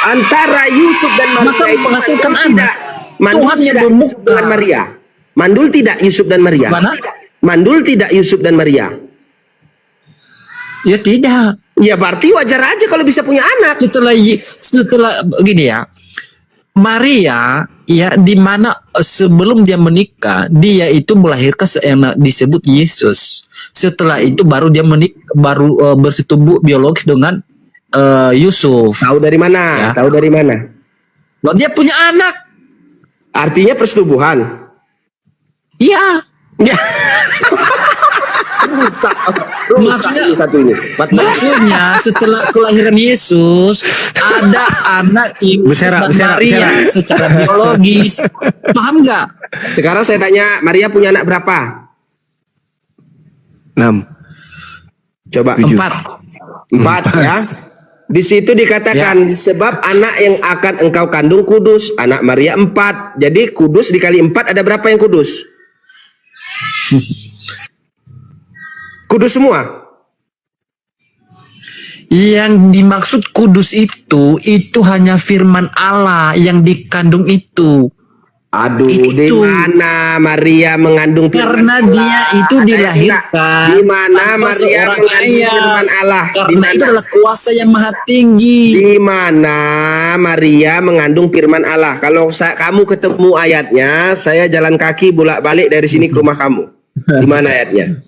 antara Yusuf dan Maria maka itu menghasilkan mandul anak. tidak? Mandul Tuhan yang tidak membuka. Yusuf dengan Maria. Mandul tidak Yusuf dan Maria. Mana? Mandul tidak Yusuf dan Maria. Ya tidak. Ya berarti wajar aja kalau bisa punya anak. Setelah gini ya, Maria ya, di mana sebelum dia menikah dia itu melahirkan yang disebut Yesus. Setelah itu baru dia baru bersetubuh biologis dengan Yusuf. Tahu dari mana? Ya. Tahu dari mana? Loh, dia punya anak. Artinya persetubuhan. Iya. Ya. rusak Maksudnya- ini satu ini. Maksudnya setelah kelahiran Yesus ada anak Yesus Bersera, dan bersera, Maria bersera. secara biologis. Paham nggak? Sekarang saya tanya, Maria punya anak berapa? 6. Coba. 4. 4 ya. Di situ dikatakan sebab anak yang akan engkau kandung kudus, anak Maria 4. Jadi kudus dikali 4 ada berapa yang kudus? Kudus semua. Yang dimaksud kudus itu hanya firman Allah yang dikandung itu. Aduh, Itu. di mana Maria mengandung firman Karena Allah? dia itu Ada dilahirkan di mana tanpa Maria seorang mengandung ayah. firman Allah? Di Karena mana? itu adalah kuasa yang maha tinggi. Di mana Maria mengandung firman Allah? Kalau kamu ketemu ayatnya, saya jalan kaki bolak-balik dari sini ke rumah kamu. Di mana ayatnya?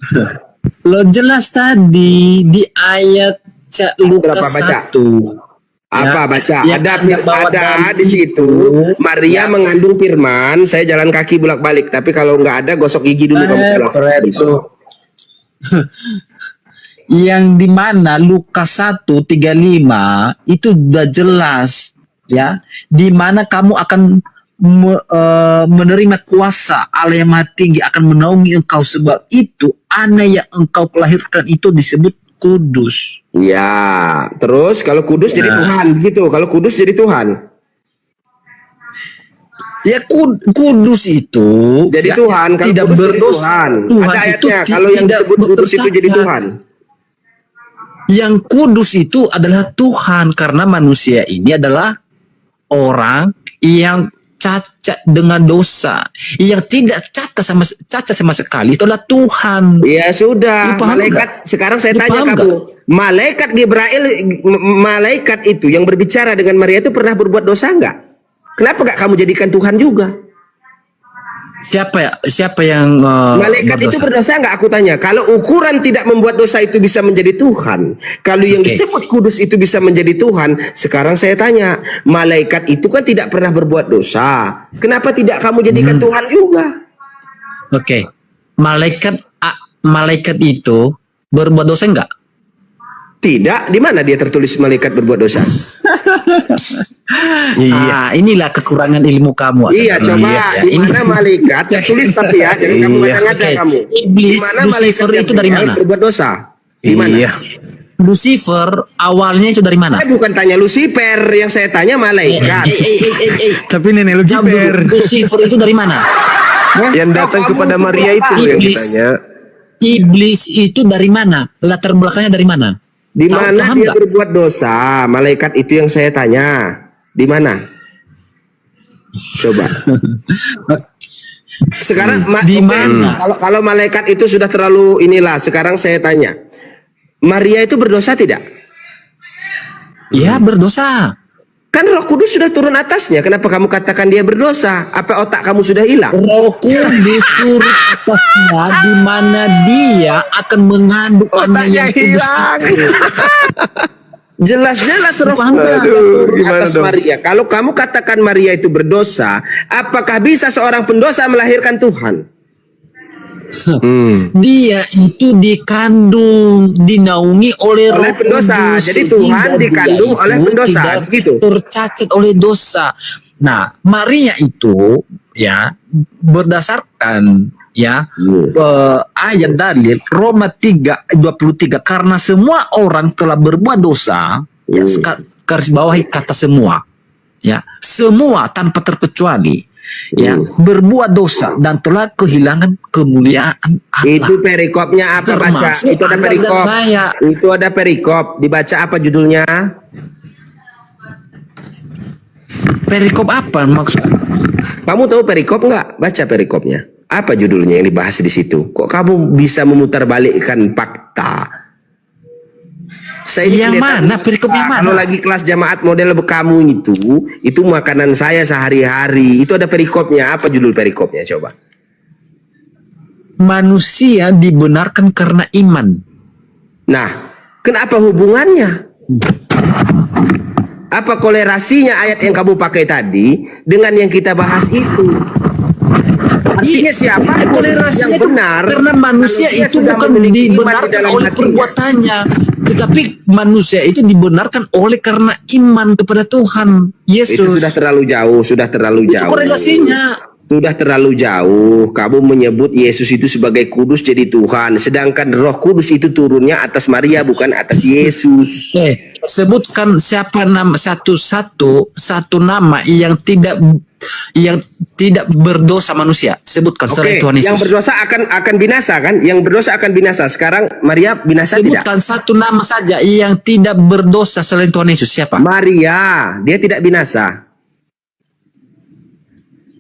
Lo jelas tadi di ayat Lukas Berapa baca? 1. Apa baca? Yang Anda bawa Ada dari di situ. Maria mengandung firman. Saya jalan kaki bolak-balik. Tapi kalau nggak ada, gosok gigi dulu kamu. Yang dimana Lukas 1:35 itu udah jelas ya, dimana kamu akan menerima kuasa Allah yang maha tinggi akan menaungi engkau, sebab itu anak yang engkau kelahirkan itu disebut kudus. Ya, terus kalau kudus jadi Tuhan, gitu. Kalau kudus jadi Tuhan, Ya kudus itu jadi ya, Tuhan. Kalau tidak kudus jadi berdosa. Tuhan. Tuhan Ada itu ayatnya. Kalau yang tidak disebut kudus itu jadi berdosa. Tuhan. Yang kudus itu adalah Tuhan, karena manusia ini adalah orang yang cacat dengan dosa, yang tidak cacat sama sekali, itu adalah Tuhan. Ya sudah, Lu paham malaikat. nggak? Sekarang saya Lu tanya paham kamu, malaikat Gibrail, malaikat itu yang berbicara dengan Maria itu pernah berbuat dosa enggak? Kenapa enggak kamu jadikan Tuhan juga? Siapa yang Malaikat itu berdosa enggak? Aku tanya. Kalau ukuran tidak membuat dosa itu bisa menjadi Tuhan, kalau yang Oke. disebut kudus itu bisa menjadi Tuhan, sekarang saya tanya, malaikat itu kan tidak pernah berbuat dosa. Kenapa tidak kamu jadikan Tuhan juga? Oke. Malaikat itu berbuat dosa enggak? Tidak. Di mana dia tertulis malaikat berbuat dosa? Inilah kekurangan ilmu kamu. Iya, coba di Ini mana malaikat tertulis tapi ya, jangan kamu ngada-ngada Oke. kamu. Iblis, Di mana Lucifer malaikat itu dari Gabriel mana? berbuat dosa? Di mana? Iya. Lucifer awalnya itu dari mana? Saya bukan tanya Lucifer, yang saya tanya malaikat. Tapi nenek lu Jawab jiper. dulu. Lucifer itu dari mana? Yang datang kepada Maria itu loh yang Iblis. ditanya. Iblis itu dari mana? Latar belakangnya dari mana? Di Tahu- mana paham dia nggak? berbuat dosa? Malaikat itu yang saya tanya. Di mana? Coba. Sekarang Di oke, mana? Kalau malaikat itu sudah terlalu inilah, sekarang saya tanya. Maria itu berdosa tidak? Ya berdosa. Kan Roh Kudus sudah turun atasnya. Kenapa kamu katakan dia berdosa? Apa otak kamu sudah hilang? Roh Kudus turun atasnya, di mana dia akan mengandung anak yang kudus itu. Jelas-jelas Roh Paham Kudus nggak? sudah turun Gimana atas dong? Maria. Kalau kamu katakan Maria itu berdosa, apakah bisa seorang pendosa melahirkan Tuhan? Dia itu dikandung, dinaungi oleh Oleh Roh pendosa. Kudus, Jadi Tuhan sehingga dikandung dia oleh itu pendosa, tidak begitu? tercacat oleh dosa. Nah, Maria itu ya berdasarkan ya ayat dalil Roma 3:23, karena semua orang telah berbuat dosa, ya garis bawahi kata semua, ya semua tanpa terkecuali, ya berbuat dosa dan telah kehilangan kemuliaan Allah. Itu perikopnya apa baca? Termasuk Itu ada Anda dan perikop. saya. Itu ada perikop. Dibaca apa judulnya? Perikop apa maksud? Kamu tahu perikop nggak? Baca perikopnya. Apa judulnya yang dibahas di situ? Kok kamu bisa memutarbalikkan fakta? Saya ini Yang pendeta mana? Perikop yang mana? Kalau lagi kelas jamaat model kamu itu makanan saya sehari-hari. Itu ada perikopnya. Apa judul perikopnya? Coba. Manusia dibenarkan karena iman. Nah, kenapa hubungannya? Apa kolerasinya ayat yang kamu pakai tadi dengan yang kita bahas itu? Artinya siapa toleransi yang itu benar karena manusia kalau dia itu sudah bukan memiliki iman di dibenarkan dalam oleh hatinya. perbuatannya, tetapi manusia itu dibenarkan oleh karena iman kepada Tuhan Yesus. Itu sudah terlalu jauh, sudah terlalu Itu jauh. korelasinya. Sudah terlalu jauh. Kamu menyebut Yesus itu sebagai kudus jadi Tuhan, sedangkan Roh Kudus itu turunnya atas Maria bukan atas Yesus. Sebutkan siapa nama satu nama yang tidak berdosa manusia. Sebutkan selain Tuhan Yesus. Yang berdosa akan binasa kan? Yang berdosa akan binasa. Sekarang Maria binasa tidak? Sebutkan satu nama saja yang tidak berdosa selain Tuhan Yesus. Siapa? Maria, dia tidak binasa.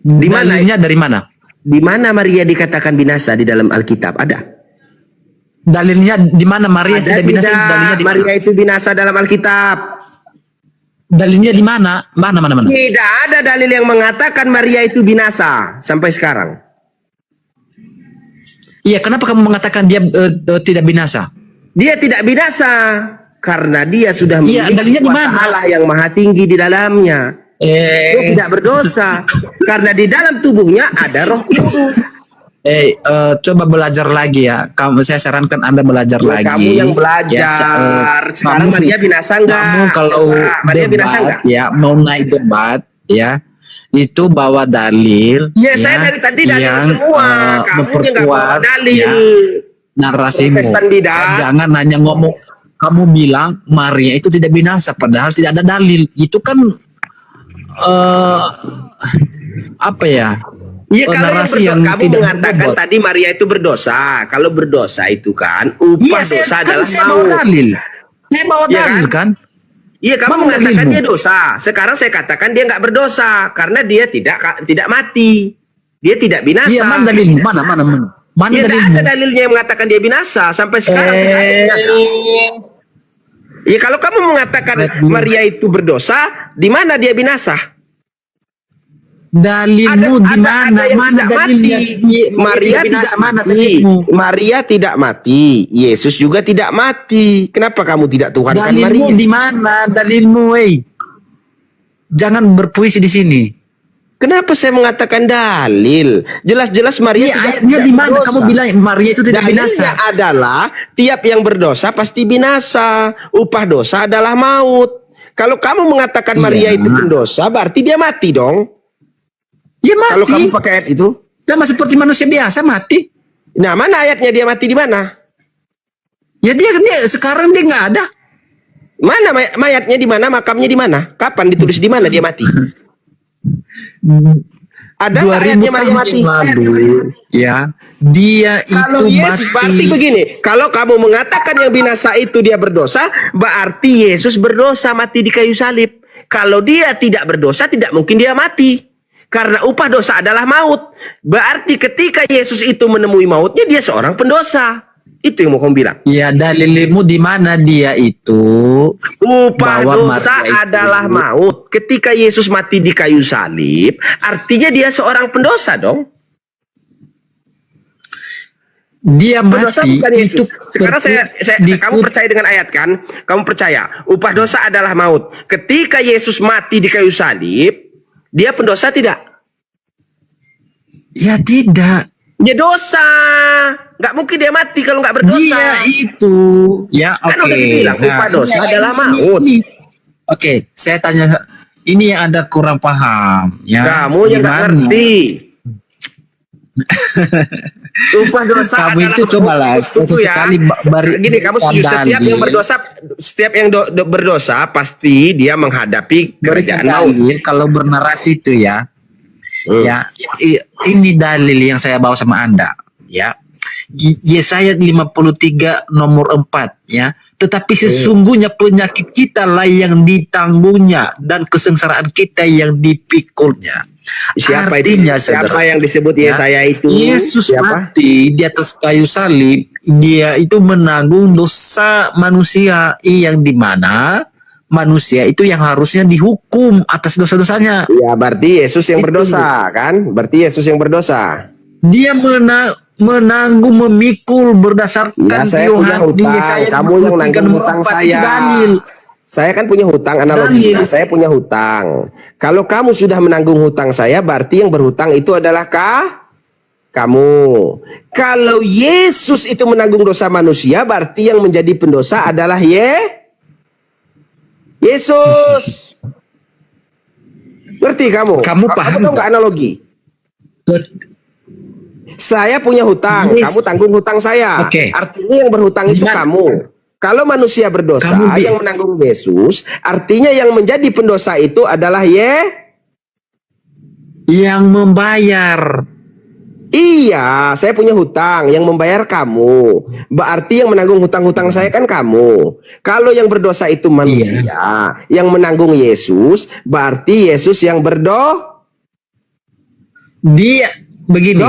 Di mana? Dalilnya dari mana? Di mana Maria dikatakan binasa di dalam Alkitab? Ada. Dalilnya di mana Maria Ada tidak binasa? tidak? Dalilnya di mana? Maria itu binasa dalam Alkitab. Dalilnya di mana? Mana? Tidak ada dalil yang mengatakan Maria itu binasa sampai sekarang. Iya, kenapa kamu mengatakan dia tidak binasa? Dia tidak binasa karena dia sudah Iya, dalilnya di kuasa mana? Allah yang maha tinggi di dalamnya. Dia tidak berdosa karena di dalam tubuhnya ada Roh Kudus. Coba belajar lagi ya. Saya sarankan Anda belajar lagi. Kamu yang belajar. Ya, Sekarang kamu- Maria binasa enggak? Kamu kalau Maria binasa debat, enggak? ya mau naik debat, ya itu bawa dalil. Iya, saya dari tadi dalil yang, semua. Kamu yang enggak bawa dalil. ya, narasimu. Protestan bidah. Jangan hanya ngomong. Kamu bilang Maria itu tidak binasa, padahal tidak ada dalil. Itu kan apa ya? Iya, kalau narasi yang yang kamu tidak mengatakan berbobot. tadi Maria itu berdosa. Kalau berdosa itu kan upah dosa adalah saya bawa maut. dalil. Saya bawa Iya dalil kan? Iya, kamu Mana mengatakan dalilmu? dia dosa. Sekarang saya katakan dia nggak berdosa karena dia tidak mati. Dia tidak binasa. Iya, mana dalilmu? Mana? Mana Ya, tidak dalilmu? ada dalilnya yang mengatakan dia binasa sampai sekarang tidak ada binasa. Ya, kalau kamu mengatakan Maria itu berdosa, di mana dia binasa? Dalilmu di mana? yang Mana tidak dalilnya? mati. Maria binasa, tidak mana mati. dalilmu? Maria tidak mati. Yesus juga tidak mati. Kenapa kamu tidak tuhankan Dalilmu Maria? di mana? Dalilmu, jangan berpuisi di sini. Kenapa saya mengatakan dalil? Jelas-jelas Maria Iya, tidak ayatnya di mana? berdosa. Kamu bilang Maria itu tidak Dalilnya binasa. adalah tiap yang berdosa pasti binasa. Upah dosa adalah maut. Kalau kamu mengatakan Maria Iya. itu pendosa, berarti dia mati dong. Ya mati. Kalau kamu pakai ayat itu. Sama seperti manusia biasa mati. Nah, mana ayatnya dia mati di mana? Ya dia sekarang dia nggak ada. Mana mayatnya di mana? Makamnya di mana? Kapan ditulis di mana dia mati? Ada nggak 2000 ayatnya Maria tahun mati? yang lalu, ya dia Kalau itu Yesus berarti mati. begini, kalau kamu mengatakan yang binasa itu dia berdosa, berarti Yesus berdosa mati di kayu salib. Kalau dia tidak berdosa, tidak mungkin dia mati. Karena upah dosa adalah maut. Berarti ketika Yesus itu menemui mautnya, dia seorang pendosa. Itu yang mau kamu bilang. Ya dalilmu di mana dia itu? Upah Bahwa dosa Maria itu- adalah maut. Ketika Yesus mati di kayu salib, artinya dia seorang pendosa dong. Dia Pendosa mati bukan itu Yesus. Sekarang kamu percaya dengan ayat kan? Kamu percaya upah dosa adalah maut. Ketika Yesus mati di kayu salib, dia pendosa tidak? Ya tidak. Ya dosa. Nggak mungkin dia mati kalau nggak berdosa. Dia itu. Ya oke. Kan udah dibilang upah dosa Nah, adalah maut. Oke, saya tanya. Ini yang Anda kurang paham. Ya. Kamu yang nggak Gimana? ngerti. Upah dosa Kamu adalah itu cobalah maut. Tunggu ya. sekali Gini, kamu setuju setiap yang dalil. berdosa, setiap yang berdosa pasti dia menghadapi kerajaan maut. Dalil kalau bernarasi itu ya. Ya, ini dalil yang saya bawa sama Anda, ya. Yesaya 53 nomor 4 ya. Tetapi sesungguhnya penyakit kita lah yang ditanggungnya dan kesengsaraan kita yang dipikulnya. Siapa Artinya, itu? Siapa saudara, yang disebut ya, Yesaya itu? Yesus Siapa? mati di atas kayu salib. Dia itu menanggung dosa manusia yang dimana manusia itu yang harusnya dihukum atas dosa-dosanya. Ya, berarti Yesus yang Itu. berdosa, kan? Berarti Yesus yang berdosa. Dia menanggung, memikul berdasarkan Ya, saya punya hutang. Yesaya Kamu yang 53 nanggung nomor hutang 4. Itu saya. dalil. Saya kan punya hutang, analoginya. Dalil. Saya punya hutang. Kalau kamu sudah menanggung hutang saya, berarti yang berhutang itu adalah Kamu. Kalau Yesus itu menanggung dosa manusia, berarti yang menjadi pendosa adalah Yesus. Ngerti kamu? Kamu paham tahu nggak analogi? Saya punya hutang, Yes. kamu tanggung hutang saya. Oke. Artinya yang berhutang itu Gimana? kamu. Kalau manusia berdosa, yang menanggung Yesus, artinya yang menjadi pendosa itu adalah yang membayar. Iya, saya punya hutang, yang membayar kamu. Berarti yang menanggung hutang-hutang saya kan kamu. Kalau yang berdosa itu manusia, yang menanggung Yesus, berarti Yesus yang Dia begini.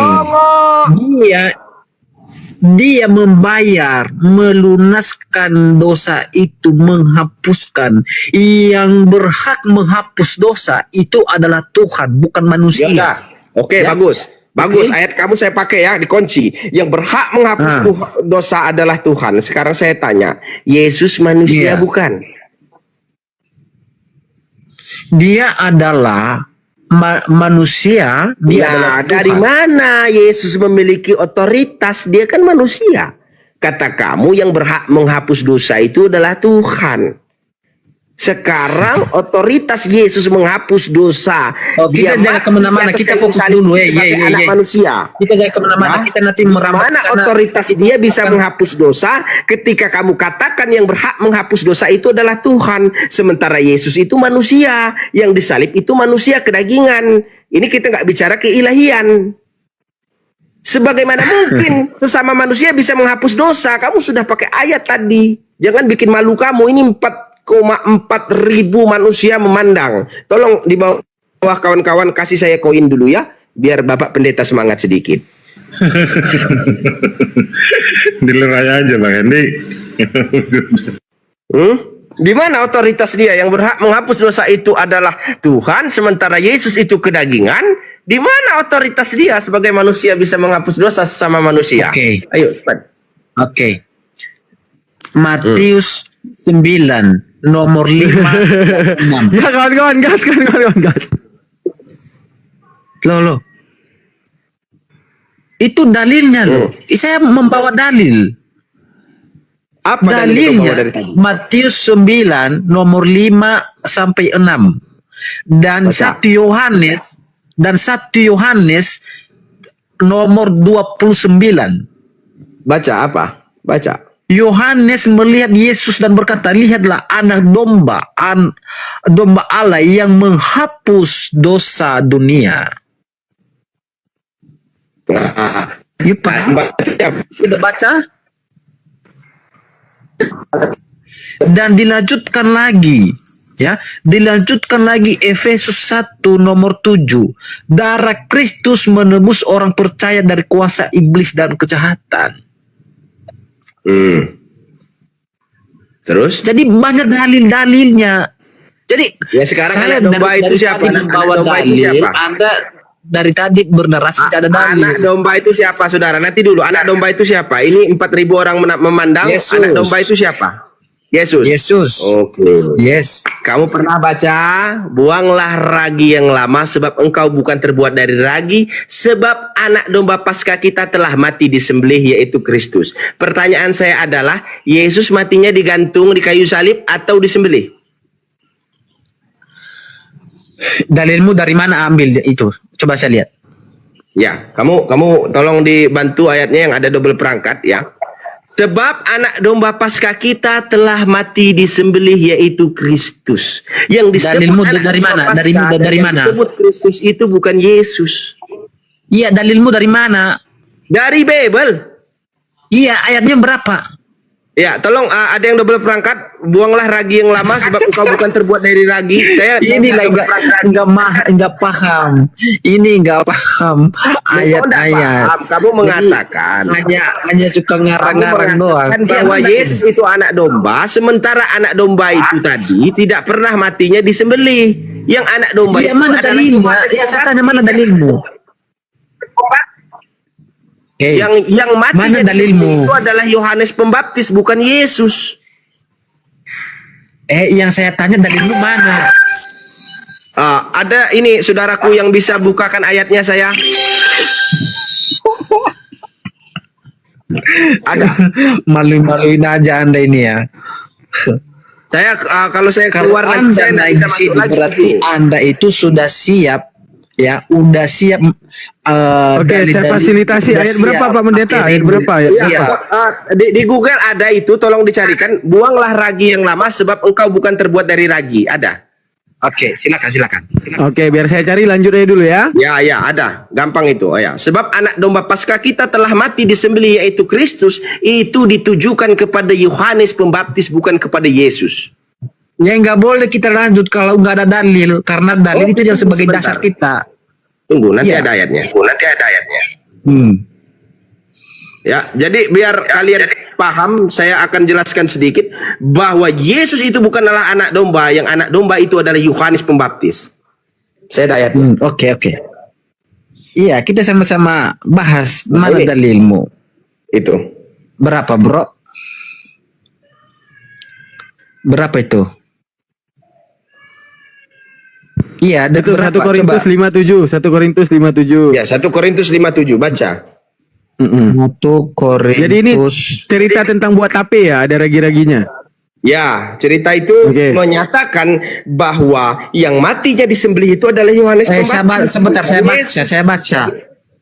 Dia membayar, melunaskan dosa itu, menghapuskan. Yang berhak menghapus dosa itu adalah Tuhan, bukan manusia. Ya, oke, bagus. Bagus, ayat kamu saya pakai ya, dikunci. Yang berhak menghapus dosa adalah Tuhan. Sekarang saya tanya, Yesus manusia bukan? Dia adalah manusia, dia adalah Tuhan. Dari mana Yesus memiliki otoritas? Dia kan manusia. Kata kamu yang berhak menghapus dosa itu adalah Tuhan. Sekarang otoritas Yesus menghapus dosa. Kita jangan kemana-mana, kita fokus dulu. Anak manusia. Kita jangan kemana-mana, kita nanti merambat. Mana otoritas dia bisa menghapus dosa ketika kamu katakan yang berhak menghapus dosa itu adalah Tuhan. Sementara Yesus itu manusia. Yang disalib itu manusia kedagingan. Ini kita nggak bicara keilahian. Sebagaimana mungkin sesama manusia bisa menghapus dosa. Kamu sudah pakai ayat tadi. Jangan bikin malu kamu. Ini 4,4 ribu manusia memandang. Tolong di bawah kawan-kawan kasih saya koin dulu ya, biar Bapak Pendeta semangat sedikit. Dilerai aja Bang Hendy. Di mana otoritas dia? Yang berhak menghapus dosa itu adalah Tuhan, sementara Yesus itu kedagingan. Di mana otoritas dia sebagai manusia bisa menghapus dosa sesama manusia? Oke. Ayo, Oke. Matius 9 nomor 5 6. Ya kawan-kawan gas. Loh. Itu dalilnya loh. Saya membawa dalil. Apa dalilnya dari tadi? Matius 9 nomor 5 sampai 6. Dan 1 Yohanes nomor 29. Baca apa? Baca. Yohanes melihat Yesus dan berkata, lihatlah anak domba Allah yang menghapus dosa dunia. Ya, Pak. Sudah baca? Dan dilanjutkan lagi. Ya, dilanjutkan lagi Efesus 1 nomor 7. Darah Kristus menebus orang percaya dari kuasa iblis dan kejahatan. Terus? Jadi banyak dalil-dalilnya. Jadi ya sekarang saya anak domba itu siapa? Anak domba itu siapa? Anda dari tadi bernarasi tidak ada dalil. Anak domba itu siapa, saudara? Nanti dulu, anak domba itu siapa? Ini 4.000 orang memandang. Yesus. Anak domba itu siapa? Yesus. Oke. Yes. Kamu pernah baca, buanglah ragi yang lama sebab engkau bukan terbuat dari ragi, sebab anak domba Paskah kita telah mati disembelih, yaitu Kristus. Pertanyaan saya adalah, Yesus matinya digantung di kayu salib atau disembelih? Dalilmu dari mana ambil itu? Coba saya lihat. Ya, kamu tolong dibantu ayatnya yang ada double perangkat ya. Sebab anak domba Paskah kita telah mati disembelih, yaitu Kristus. Yang disebut dalilmu anak dari mana? domba Paskah, Dari yang mana? disebut Kristus itu bukan Yesus. Iya, dalilmu dari mana? Dari Bible. Iya, ayatnya berapa? Ya, tolong ada yang double perangkat, buanglah ragi yang lama sebab engkau bukan terbuat dari ragi. Saya Ini enggak paham. Ini enggak paham ayat-ayat. Kamu mengatakan hanya suka ngarang-ngarang doang. bahwa Yesus itu anak domba, sementara anak domba itu tadi tidak pernah matinya disembelih. Yang anak domba itu mana dalilmu? Ya, saya tanya mana dalilmu? Yang mati mana dalilmu? Itu adalah Yohanes Pembaptis, bukan Yesus. Yang saya tanya dalilmu mana? Ada ini saudaraku yang bisa bukakan ayatnya saya. Ada. Malu-maluin aja Anda ini ya. Saya kalau saya Kalau keluar nanti Anda saya nggak naik bisa di masuk sini lagi. berarti Anda itu sudah siap ya, udah siap. Oke, saya fasilitasi. Ayat berapa Pak Pendeta? Ayat berapa? Ayat Iya, berapa? di Google ada itu, tolong dicarikan. Buanglah ragi yang lama sebab engkau bukan terbuat dari ragi. Ada. Oke, silakan. Oke, biar saya cari, lanjut aja dulu ya. Ya, ada. Gampang itu. Oh, ya. Sebab anak domba Paskah kita telah mati disembelih, yaitu Kristus. Itu ditujukan kepada Yohanes Pembaptis, bukan kepada Yesus. Ya nggak boleh kita lanjut kalau nggak ada dalil, karena dalil itu yang sebagai sebentar. dasar kita. Tunggu, nanti Iya. ada ayatnya. Hmm. Ya, jadi biar kalian paham, saya akan jelaskan sedikit bahwa Yesus itu bukanlah anak domba, yang anak domba itu adalah Yohanes Pembaptis. Saya ada ayatnya. Oke. Iya, kita sama-sama bahas mana Ini. dalilmu. Itu. Berapa, bro? Berapa itu? Iya, ada Itu 1 berapa? Korintus 57. 1 Korintus 57. Ya, 1 Korintus 57, baca. 1 Korintus. Jadi ini cerita tentang buat tape ya, ada ragi-raginya. Ya, cerita itu Oke. menyatakan bahwa yang matinya disembelih itu adalah Yohanes Pembaptis. Sebentar, saya baca.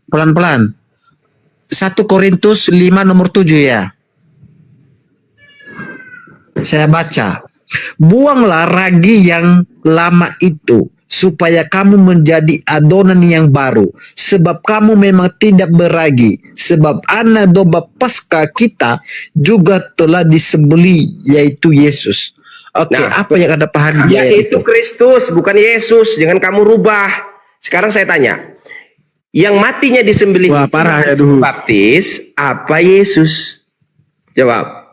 Pelan-pelan. 1 Korintus 5 nomor 7 ya. Saya baca. Buanglah ragi yang lama itu, supaya kamu menjadi adonan yang baru, sebab kamu memang tidak beragi, sebab anak domba Paskah kita juga telah disembelih, yaitu Yesus. Oke, Nah, apa yang Anda pahami di ayat Yaitu itu? Kristus, bukan Yesus. Jangan kamu rubah. Sekarang saya tanya. Yang matinya disembelih Wah, itu parah ya, Yohanes duh. Pembaptis, apa Yesus? Jawab.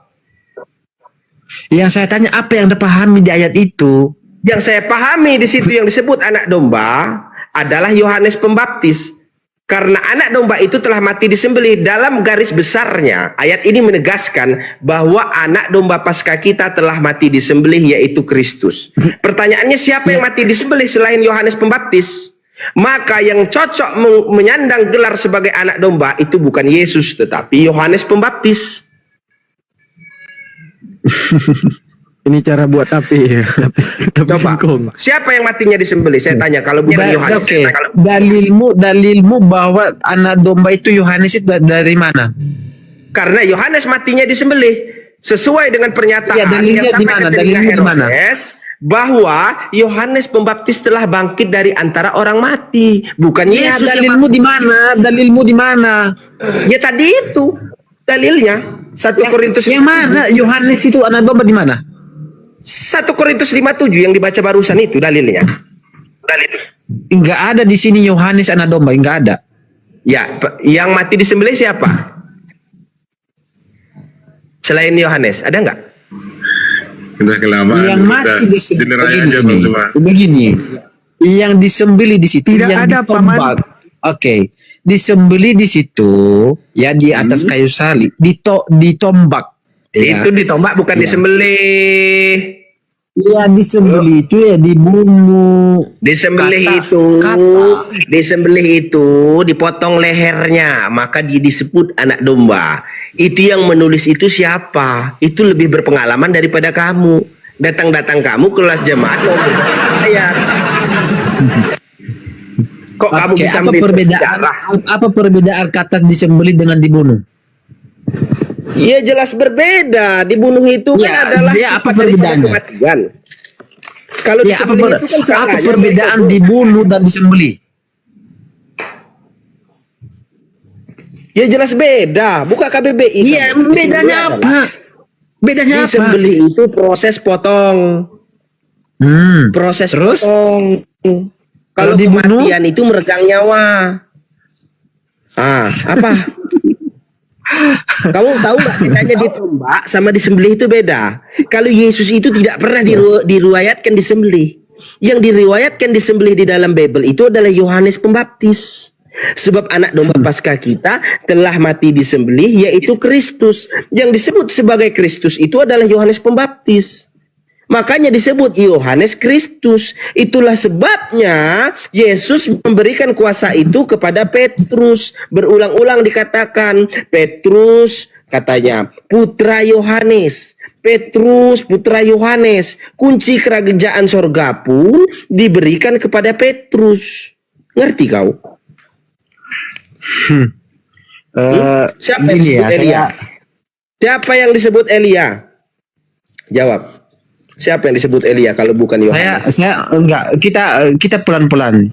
Yang saya tanya, apa yang Anda pahami di ayat itu? Yang saya pahami di situ yang disebut anak domba adalah Yohanes Pembaptis. Karena anak domba itu telah mati disembelih. Dalam garis besarnya, ayat ini menegaskan bahwa anak domba Paskah kita telah mati disembelih, yaitu Kristus. Pertanyaannya, siapa yang mati disembelih selain Yohanes Pembaptis? Maka yang cocok menyandang gelar sebagai anak domba itu bukan Yesus, tetapi Yohanes Pembaptis. Ini cara buat tape ya. Tapi Coba, singkong. siapa yang matinya disembelih? Saya tanya, kalau bukan Yohanes. Oke, dalilmu bahwa anak domba itu Yohanes itu dari mana? Karena Yohanes matinya disembelih sesuai dengan pernyataan Iya, dalilnya yang sampai di mana? ke telinga Dalilnya di mana? Herodes bahwa Yohanes Pembaptis telah bangkit dari antara orang mati, bukan Iya, Yesus. dalilmu di mana? Dalilmu di mana? Ya tadi itu dalilnya 1 Korintus Yang mana? Yohanes itu anak domba di mana? 1 Korintus 57 yang dibaca barusan itu dalilnya. Enggak ada di sini Yohanes anak domba, enggak ada. Ya, yang mati disembelih siapa? Selain Yohanes, ada enggak? Udah kelamaan. Yang mati Dinner aja bang semua. begini. Yang disembelih di situ, Tidak yang ada, ditombak. Oke, disembelih di situ, ya di atas kayu salib, ditombak. Ya. Itu ditombak, bukan disembelih. Ya disembelih itu ya dibunuh. Disembelih disembelih itu dipotong lehernya, maka dia disebut anak domba. Itu yang menulis itu siapa? Itu lebih berpengalaman daripada kamu. Datang-datang kamu kelas jemaat mau berbayar. Kok kamu Oke, bisa apa ambil perbedaan? sejarah? Apa perbedaan kata disembelih dengan dibunuh? Iya jelas berbeda. Dibunuh itu kan Ya, adalah ya, apa sifat daripada perbedaannya? kematian. Kalau Ya, apa, disembelih itu kan apa caranya perbedaan mereka- dibunuh dan disembelih? Ya jelas beda. Buka KBBI. Iya, bedanya apa? Bedanya apa? Disembelih itu proses potong. Proses Terus? potong. Kalau dibunuh? kematian itu meregang nyawa. Apa? Kamu tahu nggak bedanya ditombak sama disembelih itu beda? Kalau Yesus itu tidak pernah diriwayatkan disembelih. Yang diriwayatkan disembelih di dalam Bible itu adalah Yohanes Pembaptis. Sebab anak domba Paskah kita telah mati disembelih, yaitu Kristus. Yang disebut sebagai Kristus itu adalah Yohanes Pembaptis. Makanya disebut Yohanes Kristus. Itulah sebabnya Yesus memberikan kuasa itu kepada Petrus. Berulang-ulang dikatakan, Petrus katanya, putra Yohanes. Petrus, putra Yohanes. Kunci kerajaan sorga pun diberikan kepada Petrus. Ngerti kau? Siapa yang Gini disebut ya, Elia? Siapa yang disebut Elia? Jawab. Siapa yang disebut Elia kalau bukan Yohanes? Saya enggak, kita pelan-pelan.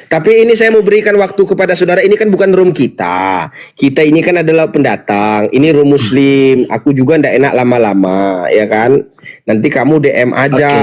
Tapi ini saya mau berikan waktu kepada saudara. Ini kan bukan room kita. Kita ini kan adalah pendatang. Ini room Muslim. Aku juga ndak enak lama-lama, ya kan? Nanti kamu DM aja.